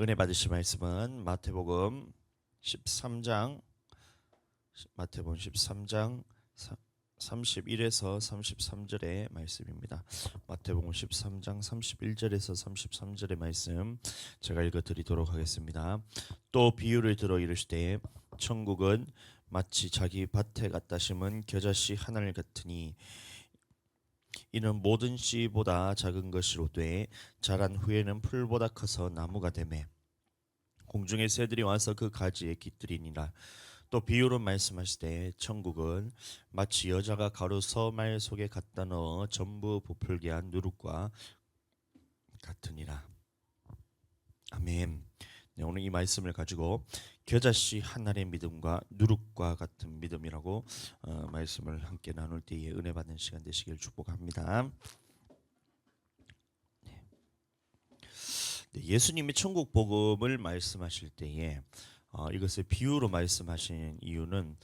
은혜 받으실 말씀은 마태복음 13장 31에서 33절의 말씀입니다. 마태복음 13장 31절에서 33절의 말씀 제가 읽어 드리도록 하겠습니다. 또 비유를 들어 이르시되 천국은 마치 자기 밭에 갖다 심은 겨자씨 하나를 같으니 이는 모든 씨보다 작은 것이로되 자란 후에는 풀보다 커서 나무가 되매 공중의 새들이 와서 그 가지에 깃들이니라. 또 비유로 말씀하시되 천국은 마치 여자가 가루 서말 속에 갖다 넣어 전부 부풀게 한 누룩과 같으니라. 아멘. 네, 오늘 이 말씀을 가지고 겨자씨 하나의 믿음과 누룩과 같은 믿음이라고 말씀을 함께 나눌 때에 은혜 받는 시간 되시길 축복합니다. 네, 예수님이 천국 복음을 말씀하실 때에 이것을 비유로 말씀하신 이유는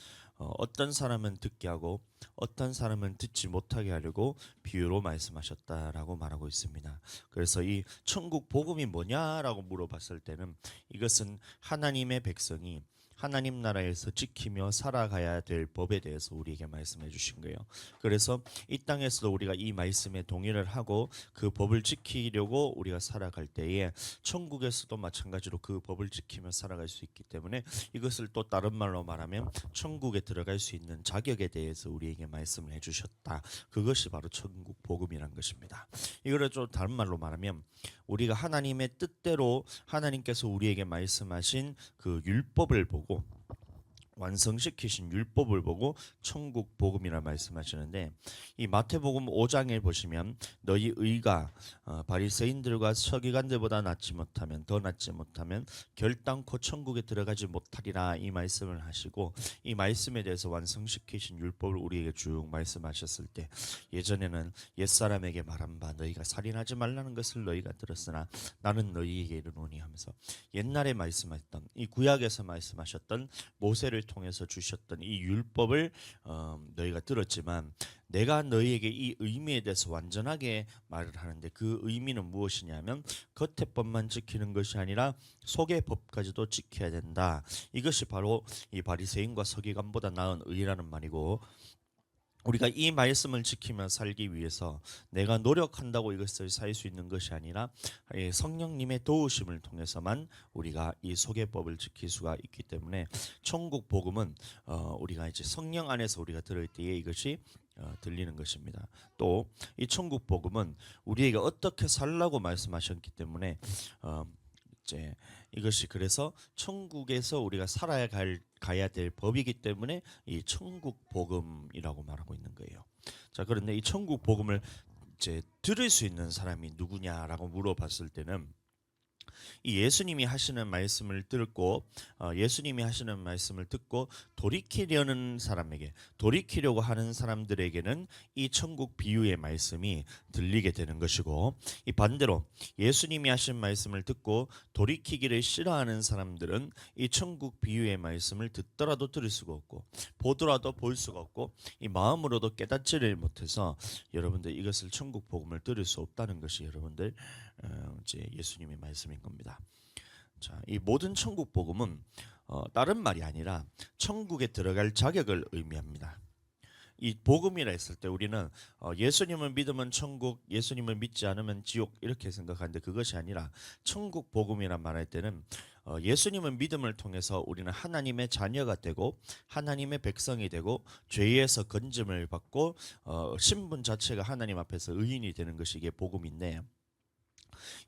어떤 사람은 듣게 하고 어떤 사람은 듣지 못하게 하려고 비유로 말씀하셨다라고 말하고 있습니다. 그래서 이 천국 복음이 뭐냐라고 물어봤을 때는 이것은 하나님의 백성이 하나님 나라에서 지키며 살아가야 될 법에 대해서 우리에게 말씀해 주신 거예요. 그래서 이 땅에서도 우리가 이 말씀에 동의를 하고 그 법을 지키려고 우리가 살아갈 때에 천국에서도 마찬가지로 그 법을 지키며 살아갈 수 있기 때문에 이것을 또 다른 말로 말하면 천국에 들어갈 수 있는 자격에 대해서 우리에게 말씀을 해주셨다. 그것이 바로 천국 복음이란 것입니다. 이거를 좀 다른 말로 말하면 우리가 하나님의 뜻대로 하나님께서 우리에게 말씀하신 그 율법을 보고 완성시키신 율법을 보고 천국 복음이라 말씀하시는데 이 마태복음 5장에 보시면 너희 의가 바리새인들과 서기관들보다 낫지 못하면 결단코 천국에 들어가지 못하리라 이 말씀을 하시고 이 말씀에 대해서 완성시키신 율법을 우리에게 쭉 말씀하셨을 때 예전에는 옛사람에게 말한 바 너희가 살인하지 말라는 것을 너희가 들었으나 나는 너희에게 이르노니 하면서 옛날에 말씀하셨던 이 구약에서 말씀하셨던 모세를 통해서 주셨던 이 율법을 너희가 들었지만 내가 너희에게 이 의미에 대해서 완전하게 말을 하는데 그 의미는 무엇이냐면 겉의 법만 지키는 것이 아니라 속의 법까지도 지켜야 된다. 이것이 바로 이 바리새인과 서기관보다 나은 의라는 말이고 우리가 이 말씀을 지키며 살기 위해서 내가 노력한다고 이것을 살 수 있는 것이 아니라 성령님의 도우심을 통해서만 우리가 이 소개법을 지킬 수가 있기 때문에 천국 복음은 우리가 이제 성령 안에서 우리가 들을 때에 이것이 들리는 것입니다. 또 이 천국 복음은 우리에게 어떻게 살라고 말씀하셨기 때문에 이제 이것이 그래서 천국에서 우리가 가야 될 법이기 때문에 이 천국 복음이라고 말하고 있는 거예요. 자, 그런데 이 천국 복음을 이제 들을 수 있는 사람이 누구냐라고 물어봤을 때는 이 예수님이 하시는 말씀을 듣고 돌이키려고 하는 사람들에게는 이 천국 비유의 말씀이 들리게 되는 것이고 이 반대로 예수님이 하신 말씀을 듣고 돌이키기를 싫어하는 사람들은 이 천국 비유의 말씀을 듣더라도 들을 수가 없고 보더라도 볼 수가 없고 이 마음으로도 깨닫지를 못해서 여러분들 이것을 천국 복음을 들을 수 없다는 것이 여러분들 이제 예수님의 말씀인 겁니다. 자, 이 모든 천국 복음은 다른 말이 아니라 천국에 들어갈 자격을 의미합니다. 이 복음이라 했을 때 우리는 예수님을 믿으면 천국, 예수님을 믿지 않으면 지옥 이렇게 생각하는데 그것이 아니라 천국 복음이란 말할 때는 예수님을 믿음을 통해서 우리는 하나님의 자녀가 되고 하나님의 백성이 되고 죄에서 건짐을 받고 신분 자체가 하나님 앞에서 의인이 되는 것이 이게 복음인데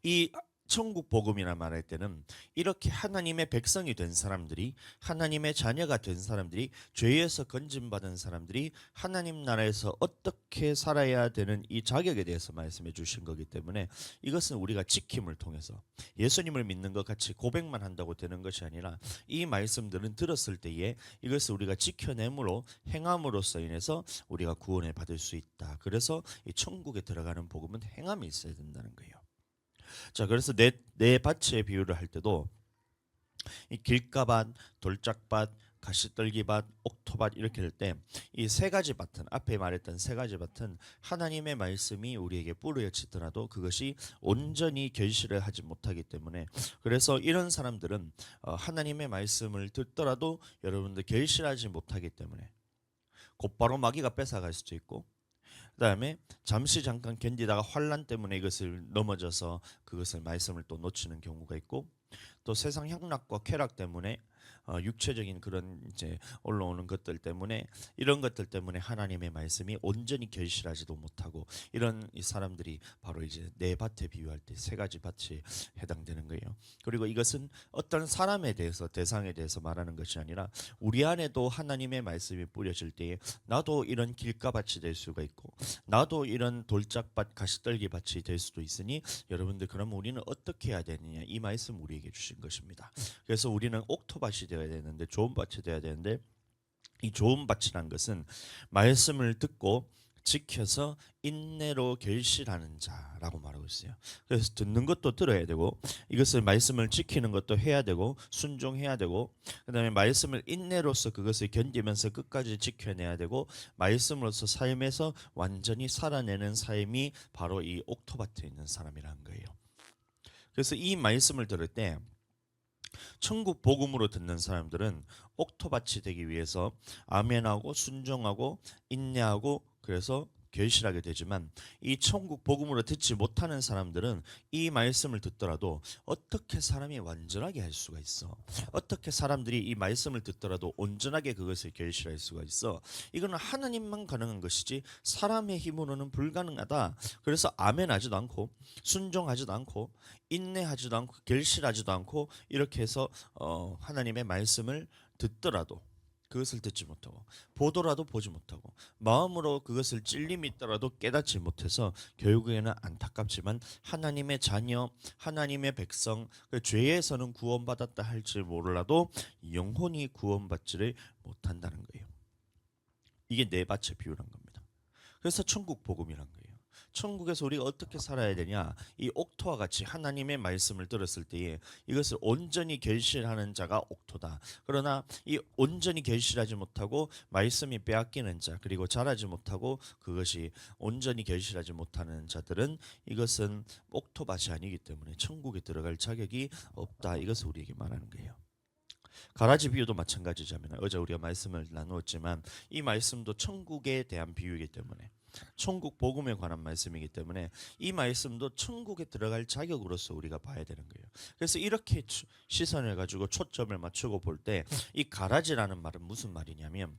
이 천국 복음이라 말할 때는 이렇게 하나님의 백성이 된 사람들이 하나님의 자녀가 된 사람들이 죄에서 건짐받은 사람들이 하나님 나라에서 어떻게 살아야 되는 이 자격에 대해서 말씀해 주신 거기 때문에 이것은 우리가 지킴을 통해서 예수님을 믿는 것 같이 고백만 한다고 되는 것이 아니라 이 말씀들은 들었을 때에 이것을 우리가 지켜냄으로 행함으로써 인해서 우리가 구원을 받을 수 있다. 그래서 이 천국에 들어가는 복음은 행함이 있어야 된다는 거예요. 자, 그래서 내 밭의 비유를 할 때도 이 길가밭, 돌짝밭, 가시떨기밭, 옥토밭 이렇게 할 때 이 세 가지 밭은 앞에 말했던 세 가지 밭은 하나님의 말씀이 우리에게 뿌려지더라도 그것이 온전히 결실을 하지 못하기 때문에 그래서 이런 사람들은 하나님의 말씀을 듣더라도 여러분들 결실하지 못하기 때문에 곧바로 마귀가 뺏어갈 수도 있고 그다음에 잠시 잠깐 견디다가 환란 때문에 이것을 넘어져서 그것을 말씀을 또 놓치는 경우가 있고 또 세상 향락과 쾌락 때문에 육체적인 그런 이제 올라오는 것들 때문에 이런 것들 때문에 하나님의 말씀이 온전히 결실하지도 못하고 이런 이 사람들이 바로 이제 네 밭에 비유할 때 세 가지 밭이 해당되는 거예요. 그리고 이것은 어떤 사람에 대해서 대상에 대해서 말하는 것이 아니라 우리 안에도 하나님의 말씀이 뿌려질 때에 나도 이런 길가밭이 될 수가 있고 나도 이런 돌짝밭 가시떨기 밭이 될 수도 있으니 여러분들 그럼 우리는 어떻게 해야 되느냐 이 말씀 우리에게 주신 것입니다. 그래서 우리는 옥토밭이 되어야 되는데 좋은 밭이 되어야 되는데 이 좋은 밭이란 것은 말씀을 듣고 지켜서 인내로 결실하는 자라고 말하고 있어요. 그래서 듣는 것도 들어야 되고 이것을 말씀을 지키는 것도 해야 되고 순종해야 되고 그다음에 말씀을 인내로서 그것을 견디면서 끝까지 지켜내야 되고 말씀으로서 삶에서 완전히 살아내는 삶이 바로 이 옥토밭에 있는 사람이라는 거예요. 그래서 이 말씀을 들을 때 천국 복음으로 듣는 사람들은 옥토밭이 되기 위해서 아멘하고 순종하고 인내하고 그래서 결실하게 되지만 이 천국 복음으로 듣지 못하는 사람들은 이 말씀을 듣더라도 어떻게 사람이 완전하게 할 수가 있어? 어떻게 사람들이 이 말씀을 듣더라도 온전하게 그것을 결실할 수가 있어? 이거는 하나님만 가능한 것이지 사람의 힘으로는 불가능하다. 그래서 아멘하지도 않고 순종하지도 않고 인내하지도 않고 결실하지도 않고 이렇게 해서 하나님의 말씀을 듣더라도 그것을 듣지 못하고 보더라도 보지 못하고 마음으로 그것을 찔림이 있더라도 깨닫지 못해서 결국에는 안타깝지만 하나님의 자녀 하나님의 백성 그 죄에서는 구원받았다 할지 몰라도 영혼이 구원받지를 못한다는 거예요. 이게 네 밭의 비유란 겁니다. 그래서 천국 복음이란 거예요. 천국에서 우리가 어떻게 살아야 되냐? 이 옥토와 같이 하나님의 말씀을 들었을 때에 이것을 온전히 결실하는 자가 옥토다. 그러나 이 온전히 결실하지 못하고 말씀이 빼앗기는 자 그리고 자라지 못하고 그것이 온전히 결실하지 못하는 자들은 이것은 옥토밭이 아니기 때문에 천국에 들어갈 자격이 없다. 이것을 우리에게 말하는 거예요. 가라지 비유도 마찬가지잖아요. 어제 우리가 말씀을 나누었지만 이 말씀도 천국에 대한 비유이기 때문에 천국 복음에 관한 말씀이기 때문에 이 말씀도 천국에 들어갈 자격으로서 우리가 봐야 되는 거예요. 그래서 이렇게 시선을 가지고 초점을 맞추고 볼 때 이 가라지라는 말은 무슨 말이냐면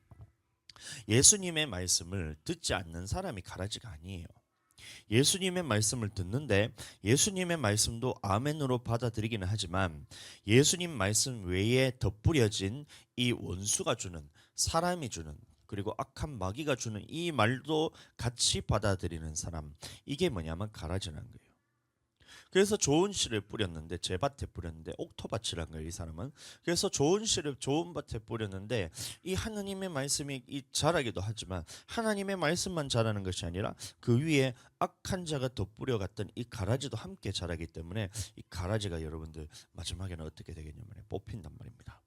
예수님의 말씀을 듣지 않는 사람이 가라지가 아니에요. 예수님의 말씀을 듣는데 예수님의 말씀도 아멘으로 받아들이기는 하지만 예수님 말씀 외에 덧뿌려진 이 원수가 주는 사람이 주는 그리고 악한 마귀가 주는 이 말도 같이 받아들이는 사람 이게 뭐냐면 가라지라는 거예요. 그래서 좋은 씨를 뿌렸는데 제 밭에 뿌렸는데 옥토밭이란 거예요. 이 사람은. 그래서 좋은 씨를 좋은 밭에 뿌렸는데 이 하나님의 말씀이 이 자라기도 하지만 하나님의 말씀만 자라는 것이 아니라 그 위에 악한 자가 덧뿌려갔던 이 가라지도 함께 자라기 때문에 이 가라지가 여러분들 마지막에는 어떻게 되겠냐면 뽑힌단 말입니다.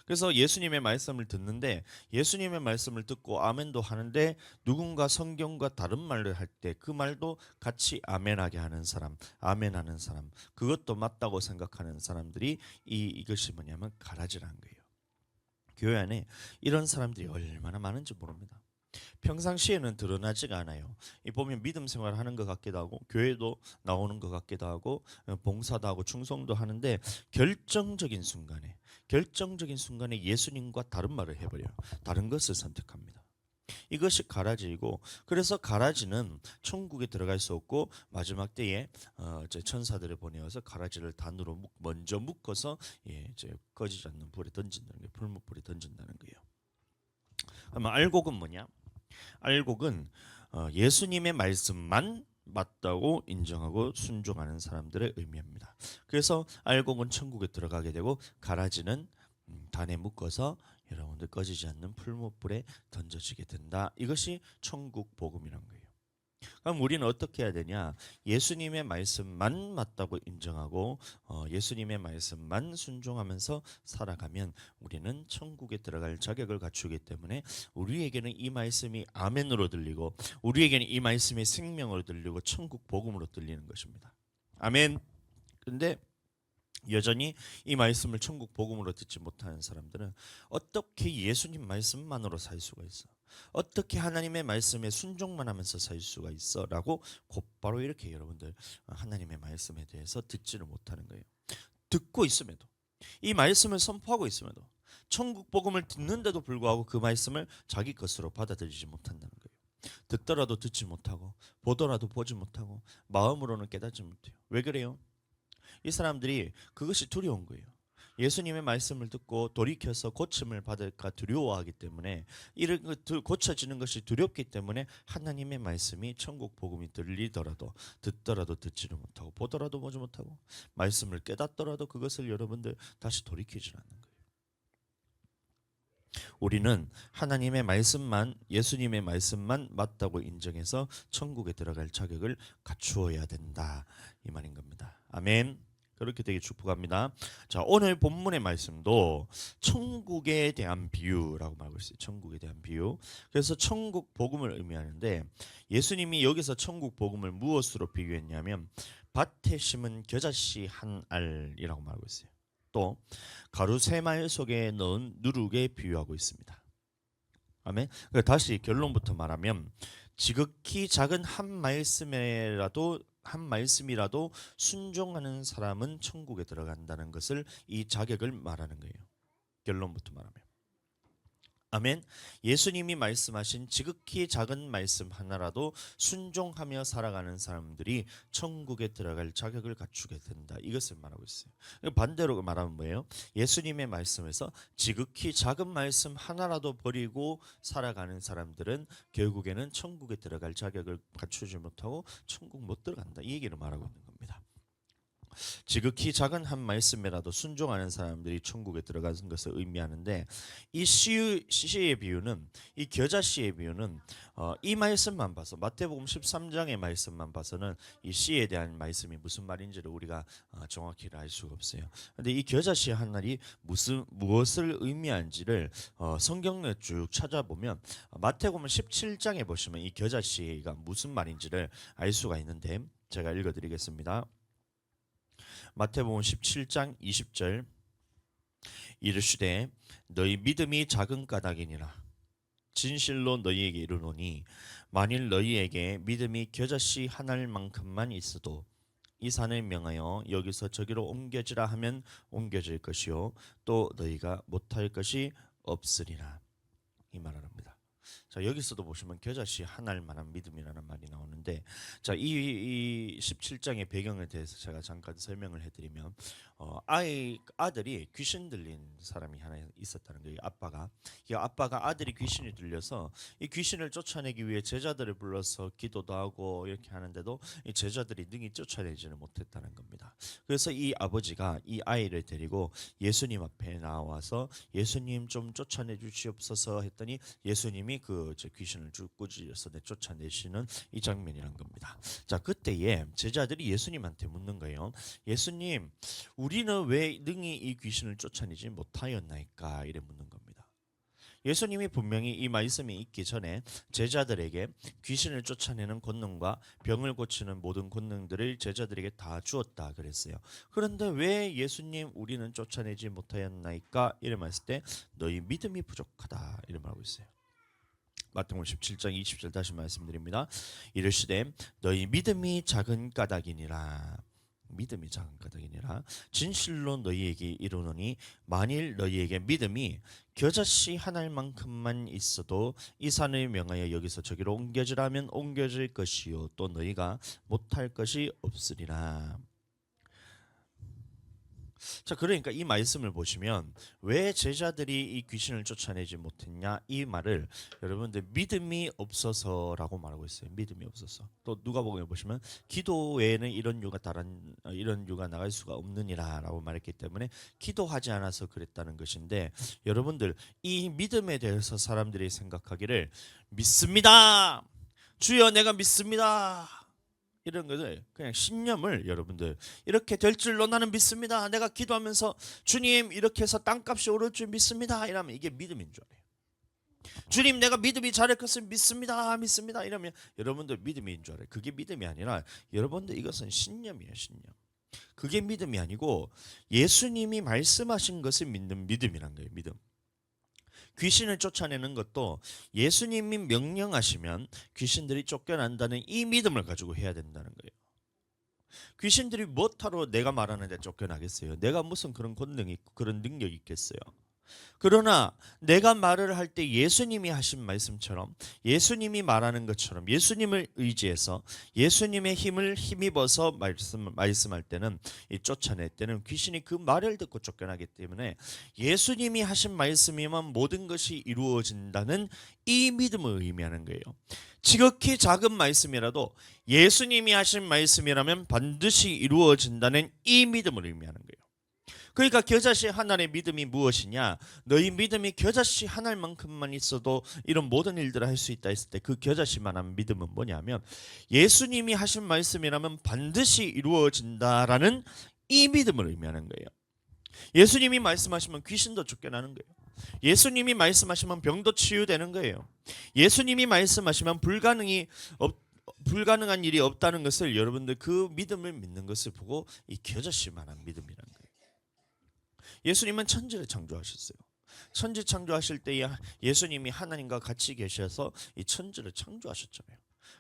그래서 예수님의 말씀을 듣는데 예수님의 말씀을 듣고 아멘도 하는데 누군가 성경과 다른 말을 할 때 그 말도 같이 아멘하게 하는 사람, 아멘하는 사람, 그것도 맞다고 생각하는 사람들이 이것이 뭐냐면 가라지라는 거예요. 교회 안에 이런 사람들이 얼마나 많은지 모릅니다. 평상시에는 드러나지가 않아요. 이 보면 믿음 생활을 하는 것 같기도 하고 교회도 나오는 것 같기도 하고 봉사도 하고 충성도 하는데 결정적인 순간에 예수님과 다른 말을 해버려요. 다른 것을 선택합니다. 이것이 가라지이고 그래서 가라지는 천국에 들어갈 수 없고 마지막 때에 천사들을 보내어서 가라지를 단으로 먼저 묶어서 이제 꺼지지 않는 불에 던진다는 거예요. 풀무불에 던진다는 거예요. 그러면 알곡은 뭐냐? 알곡은 예수님의 말씀만 맞다고 인정하고 순종하는 사람들을 의미합니다. 그래서 알곡은 천국에 들어가게 되고 가라지는 단에 묶어서 여러분들 꺼지지 않는 풀무불에 던져지게 된다. 이것이 천국 복음이란 거예요. 그럼 우리는 어떻게 해야 되냐? 예수님의 말씀만 맞다고 인정하고 예수님의 말씀만 순종하면서 살아가면 우리는 천국에 들어갈 자격을 갖추기 때문에 우리에게는 이 말씀이 아멘으로 들리고 우리에게는 이 말씀이 생명으로 들리고 천국 복음으로 들리는 것입니다. 아멘. 근데 여전히 이 말씀을 천국 복음으로 듣지 못하는 사람들은 어떻게 예수님 말씀만으로 살 수가 있어? 어떻게 하나님의 말씀에 순종만 하면서 살 수가 있어? 라고 곧바로 이렇게 여러분들 하나님의 말씀에 대해서 듣지를 못하는 거예요. 듣고 있음에도 이 말씀을 선포하고 있음에도 천국 복음을 듣는데도 불구하고 그 말씀을 자기 것으로 받아들이지 못한다는 거예요. 듣더라도 듣지 못하고 보더라도 보지 못하고 마음으로는 깨닫지 못해요. 왜 그래요? 이 사람들이 그것이 두려운 거예요. 예수님의 말씀을 듣고 돌이켜서 고침을 받을까 두려워하기 때문에 이런 고쳐지는 것이 두렵기 때문에 하나님의 말씀이 천국 복음이 들리더라도 듣더라도 듣지를 못하고 보더라도 보지 못하고 말씀을 깨닫더라도 그것을 여러분들 다시 돌이키지 않는 거예요. 우리는 하나님의 말씀만 예수님의 말씀만 맞다고 인정해서 천국에 들어갈 자격을 갖추어야 된다 이 말인 겁니다. 아멘. 그렇게 되게 축복합니다. 자, 오늘 본문의 말씀도 천국에 대한 비유라고 말하고 있어요. 천국에 대한 비유. 그래서 천국 복음을 의미하는데 예수님이 여기서 천국 복음을 무엇으로 비유했냐면 밭에 심은 겨자씨 한 알이라고 말하고 있어요. 또 가루 세 마일 속에 넣은 누룩에 비유하고 있습니다. 아멘. 다시 결론부터 말하면 지극히 작은 한 말씀이라도 순종하는 사람은 천국에 들어간다는 것을 이 자격을 말하는 거예요. 결론부터 말하면. 아멘. 예수님이 말씀하신 지극히 작은 말씀 하나라도 순종하며 살아가는 사람들이 천국에 들어갈 자격을 갖추게 된다. 이것을 말하고 있어요. 반대로 말하면 뭐예요? 예수님의 말씀에서 지극히 작은 말씀 하나라도 버리고 살아가는 사람들은 결국에는 천국에 들어갈 자격을 갖추지 못하고 천국 못 들어간다. 이 얘기를 말하고 있는 겁니다. 지극히 작은 한 말씀이라도 순종하는 사람들이 천국에 들어가는 것을 의미하는데 이 씨의 비유는 이 겨자씨의 비유는 이 말씀만 봐서 마태복음 13장의 말씀만 봐서는 이 씨에 대한 말씀이 무슨 말인지를 우리가 정확히 알 수가 없어요. 근데 이 겨자씨 한 알이 무엇을 의미하는지를 성경을 쭉 찾아보면 마태복음 17장에 보시면 이 겨자씨가 무슨 말인지를 알 수가 있는데 제가 읽어드리겠습니다. 마태복음 17장 20절 이르시되 너희 믿음이 작은 까닭이니라 진실로 너희에게 이르노니 만일 너희에게 믿음이 겨자씨 한 알만큼만 있어도 이 산을 명하여 여기서 저기로 옮겨지라 하면 옮겨질 것이요 또 너희가 못할 것이 없으리라 이 말을 합니다. 자, 여기서도 보시면 겨자씨 한 알만한 믿음이라는 말이 나오는데 자, 이 17장의 배경에 대해서 제가 잠깐 설명을 해드리면 아들이 귀신 들린 사람이 하나 있었다는 거예요. 아빠가 아들이 귀신이 들려서 이 귀신을 쫓아내기 위해 제자들을 불러서 기도도 하고 이렇게 하는데도 이 제자들이 능히 쫓아내지는 못했다는 겁니다. 그래서 이 아버지가 이 아이를 데리고 예수님 앞에 나와서 예수님 좀 쫓아내 주시옵소서 했더니 예수님이 그 귀신을 꾸짖어서 쫓아내시는 이 장면이란 겁니다. 자, 그때에 제자들이 예수님한테 묻는 거예요. 예수님, 우리는 왜 능히 이 귀신을 쫓아내지 못하였나이까? 이래 묻는 겁니다. 예수님이 분명히 이 말씀이 있기 전에 제자들에게 귀신을 쫓아내는 권능과 병을 고치는 모든 권능들을 제자들에게 다 주었다 그랬어요. 그런데 왜 예수님 우리는 쫓아내지 못하였나이까? 이래 말했을 때 너희 믿음이 부족하다 이래 말하고 있어요. 마태복음 17장 20절 다시 말씀드립니다. 이르시되 너희 믿음이 작은 까닭이니라. 믿음이 작은 까닭이니라. 진실로 너희에게 이르노니 만일 너희에게 믿음이 겨자씨 한 알만큼만 있어도 이 산을 명하여 여기서 저기로 옮겨지라면 옮겨질 것이요 또 너희가 못할 것이 없으리라. 자, 그러니까 이 말씀을 보시면 왜 제자들이 이 귀신을 쫓아내지 못했냐 이 말을 여러분들 믿음이 없어서라고 말하고 있어요. 믿음이 없어서. 또 누가복음에 보시면 기도 외에는 이런 유가 나갈 수가 없느니라라고 말했기 때문에 기도하지 않아서 그랬다는 것인데 여러분들 이 믿음에 대해서 사람들이 생각하기를 믿습니다. 주여 내가 믿습니다. 이런 것을 그냥 신념을 여러분들 이렇게 될 줄로 나는 믿습니다. 내가 기도하면서 주님 이렇게 해서 땅값이 오를 줄 믿습니다. 이러면 이게 믿음인 줄 알아요. 주님 내가 믿음이 자랄 것을 믿습니다. 믿습니다. 이러면 여러분들 믿음인 줄 알아요. 그게 믿음이 아니라 여러분들 이것은 신념이에요. 신념. 그게 믿음이 아니고 예수님이 말씀하신 것을 믿는 믿음이란 거예요. 믿음. 귀신을 쫓아내는 것도 예수님이 명령하시면 귀신들이 쫓겨난다는 이 믿음을 가지고 해야 된다는 거예요. 귀신들이 못하러 내가 말하는데 쫓겨나겠어요? 내가 무슨 그런 권능이 있고 그런 능력이 있겠어요? 그러나 내가 말을 할 때 예수님이 하신 말씀처럼 예수님이 말하는 것처럼 예수님을 의지해서 예수님의 힘을 힘입어서 말씀할 때는 이 쫓아낼 때는 귀신이 그 말을 듣고 쫓겨나기 때문에 예수님이 하신 말씀이면 모든 것이 이루어진다는 이 믿음을 의미하는 거예요. 지극히 작은 말씀이라도 예수님이 하신 말씀이라면 반드시 이루어진다는 이 믿음을 의미하는 거예요. 그러니까 겨자씨 하나의 믿음이 무엇이냐? 너희 믿음이 겨자씨 하나만큼만 있어도 이런 모든 일들을 할 수 있다 했을 때 그 겨자씨만한 믿음은 뭐냐면 예수님이 하신 말씀이라면 반드시 이루어진다라는 이 믿음을 의미하는 거예요. 예수님이 말씀하시면 귀신도 쫓겨나는 거예요. 예수님이 말씀하시면 병도 치유되는 거예요. 예수님이 말씀하시면 불가능한 일이 없다는 것을 여러분들 그 믿음을 믿는 것을 보고 이 겨자씨만한 믿음이라는 거예요. 예수님은 천지를 창조하셨어요. 천지 창조하실 때 예수님이 하나님과 같이 계셔서 이 천지를 창조하셨잖아요.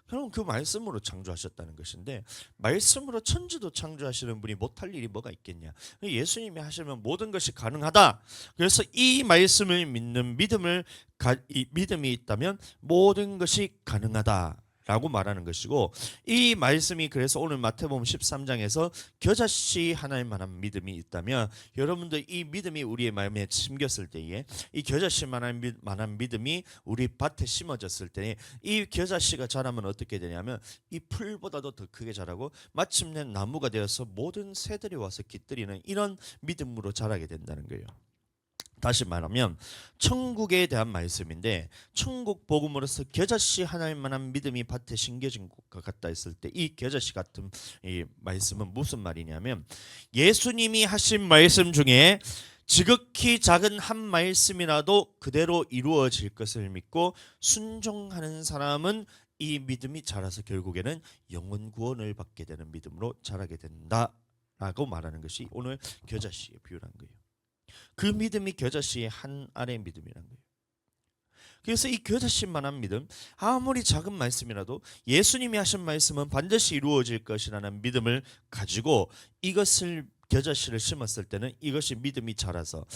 그럼 그 말씀으로 창조하셨다는 것인데 말씀으로 천지도 창조하시는 분이 못할 일이 뭐가 있겠냐. 예수님이 하시면 모든 것이 가능하다. 그래서 이 말씀을 믿는 믿음이 있다면 모든 것이 가능하다 라고 말하는 것이고 이 말씀이 그래서 오늘 마태복음 13장에서 겨자씨 하나만한 믿음이 있다면 여러분들 이 믿음이 우리의 마음에 심겼을 때에 이 겨자씨만한 믿음이 우리 밭에 심어졌을 때 이 겨자씨가 자라면 어떻게 되냐면 이 풀보다도 더 크게 자라고 마침내 나무가 되어서 모든 새들이 와서 깃들이는 이런 믿음으로 자라게 된다는 거예요. 다시 말하면 천국에 대한 말씀인데 천국 복음으로서 겨자씨 하나만한 믿음이 밭에 심겨진 것 같다 했을 때 이 겨자씨 같은 이 말씀은 무슨 말이냐면 예수님이 하신 말씀 중에 지극히 작은 한 말씀이라도 그대로 이루어질 것을 믿고 순종하는 사람은 이 믿음이 자라서 결국에는 영혼 구원을 받게 되는 믿음으로 자라게 된다라고 말하는 것이 오늘 겨자씨의 비유란 거예요. 그 믿음이 겨자씨의 한 알의 믿음이란 거예요. 그래서 이 겨자씨만한 믿음, 아무리 작은 말씀이라도 예수님이 하신 말씀은 반드시 이루어질 것이라는 믿음을 가지고 이것을 겨자씨를 심었을 때는 이것이 믿음이 자라서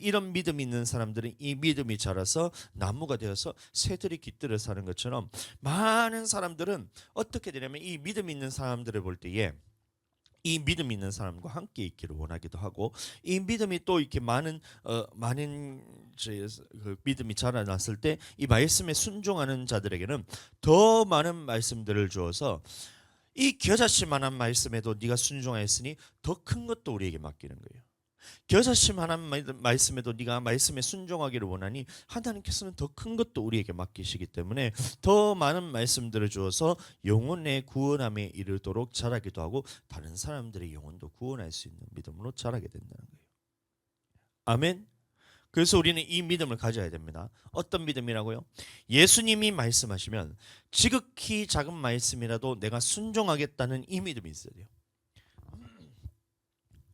이런 믿음이 있는 사람들은 이 믿음이 자라서 나무가 되어서 새들이 깃들어 사는 것처럼 많은 사람들은 어떻게 되냐면 이 믿음 있는 사람들을 볼 때에 이 믿음 있는 사람과 함께 있기를 원하기도 하고 이 믿음이 또 이렇게 많은 그 믿음이 자라났을 때 이 말씀에 순종하는 자들에게는 더 많은 말씀들을 주어서 이 겨자씨만한 말씀에도 네가 순종하였으니 더 큰 것도 우리에게 맡기는 거예요. 겨자씨만한 말씀에도 네가 말씀에 순종하기를 원하니 하나님께서는 더 큰 것도 우리에게 맡기시기 때문에 더 많은 말씀들을 주어서 영혼의 구원함에 이르도록 자라기도 하고 다른 사람들의 영혼도 구원할 수 있는 믿음으로 자라게 된다는 거예요. 아멘. 그래서 우리는 이 믿음을 가져야 됩니다. 어떤 믿음이라고요? 예수님이 말씀하시면 지극히 작은 말씀이라도 내가 순종하겠다는 이 믿음이 있어야 돼요.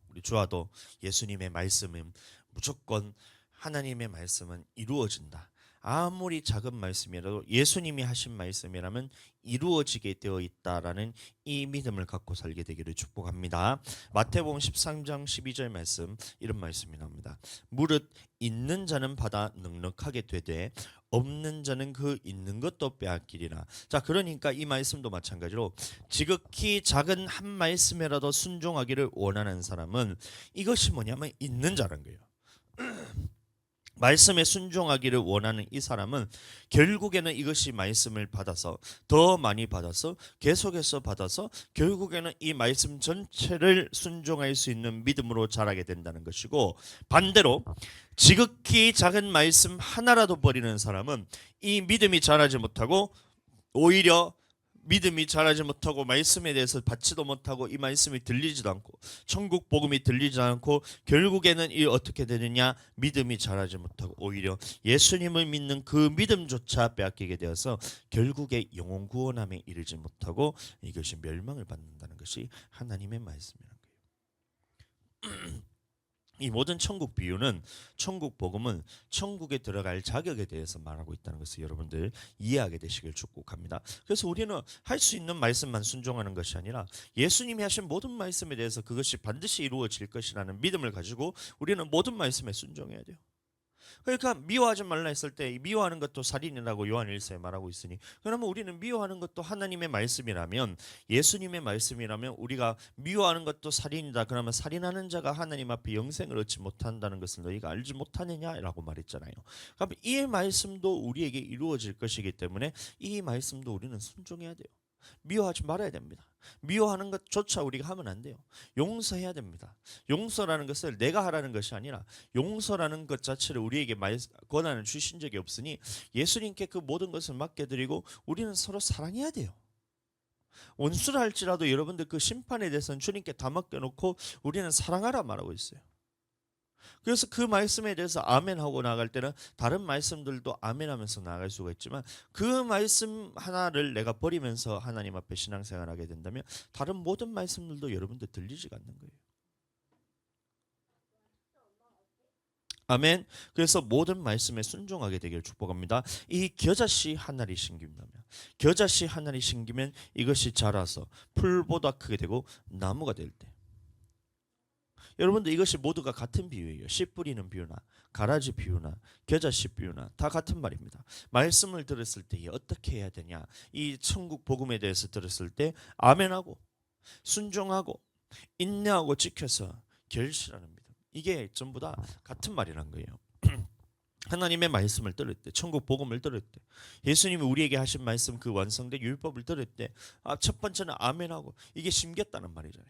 우리 주와도 예수님의 말씀은 무조건 하나님의 말씀은 이루어진다. 아무리 작은 말씀이라도 예수님이 하신 말씀이라면 이루어지게 되어 있다라는 이 믿음을 갖고 살게 되기를 축복합니다. 마태복음 13장 12절 말씀 이런 말씀이 나옵니다. 무릇 있는 자는 받아 넉넉하게 되되 없는 자는 그 있는 것도 빼앗기리라. 자, 그러니까 이 말씀도 마찬가지로 지극히 작은 한 말씀이라도 순종하기를 원하는 사람은 이것이 뭐냐면 있는 자란 거예요. 말씀에 순종하기를 원하는 이 사람은 결국에는 이것이 말씀을 받아서 더 많이 받아서 계속해서 받아서 결국에는 이 말씀 전체를 순종할 수 있는 믿음으로 자라게 된다는 것이고 반대로 지극히 작은 말씀 하나라도 버리는 사람은 이 믿음이 자라지 못하고 오히려 믿음이 자라지 못하고 말씀에 대해서 받지도 못하고 이 말씀이 들리지도 않고 천국 복음이 들리지 않고 결국에는 이 어떻게 되느냐, 믿음이 자라지 못하고 오히려 예수님을 믿는 그 믿음조차 빼앗기게 되어서 결국에 영혼 구원함에 이르지 못하고 이것이 멸망을 받는다는 것이 하나님의 말씀이라는 거예요. 이 모든 천국 비유는, 천국 복음은 천국에 들어갈 자격에 대해서 말하고 있다는 것을 여러분들 이해하게 되시길 축복합니다. 그래서 우리는 할 수 있는 말씀만 순종하는 것이 아니라 예수님이 하신 모든 말씀에 대해서 그것이 반드시 이루어질 것이라는 믿음을 가지고 우리는 모든 말씀에 순종해야 돼요. 그러니까 미워하지 말라 했을 때 미워하는 것도 살인이라고 요한 1서에 말하고 있으니, 그러면 우리는 미워하는 것도 하나님의 말씀이라면, 예수님의 말씀이라면 우리가 미워하는 것도 살인이다. 그러면 살인하는 자가 하나님 앞에 영생을 얻지 못한다는 것을 너희가 알지 못하느냐라고 말했잖아요. 그럼 이 말씀도 우리에게 이루어질 것이기 때문에 이 말씀도 우리는 순종해야 돼요. 미워하지 말아야 됩니다. 미워하는 것조차 우리가 하면 안 돼요. 용서해야 됩니다. 용서라는 것을 내가 하라는 것이 아니라 용서라는 것 자체를 우리에게 권한을 주신 적이 없으니 예수님께 그 모든 것을 맡겨드리고 우리는 서로 사랑해야 돼요. 원수라 할지라도 여러분들 그 심판에 대해서는 주님께 다 맡겨놓고 우리는 사랑하라 말하고 있어요. 그래서 그 말씀에 대해서 아멘하고 나갈 때는 다른 말씀들도 아멘하면서 나갈 수가 있지만, 그 말씀 하나를 내가 버리면서 하나님 앞에 신앙생활하게 된다면 다른 모든 말씀들도 여러분들 들리지가 않는 거예요. 아멘. 그래서 모든 말씀에 순종하게 되기를 축복합니다. 이 겨자씨 하나를 심긴다면, 겨자씨 하나를 심기면 이것이 자라서 풀보다 크게 되고 나무가 될 때, 여러분들 이것이 모두가 같은 비유예요. 씨 뿌리는 비유나 가라지 비유나 겨자씨 비유나 다 같은 말입니다. 말씀을 들었을 때 어떻게 해야 되냐, 이 천국 복음에 대해서 들었을 때 아멘하고 순종하고 인내하고 지켜서 결실하는 믿음, 이게 전부 다 같은 말이란 거예요. 하나님의 말씀을 들을 때, 천국 복음을 들을 때, 예수님이 우리에게 하신 말씀 그 완성된 율법을 들을 때, 첫 번째는 아멘하고 이게 심겼다는 말이잖아요.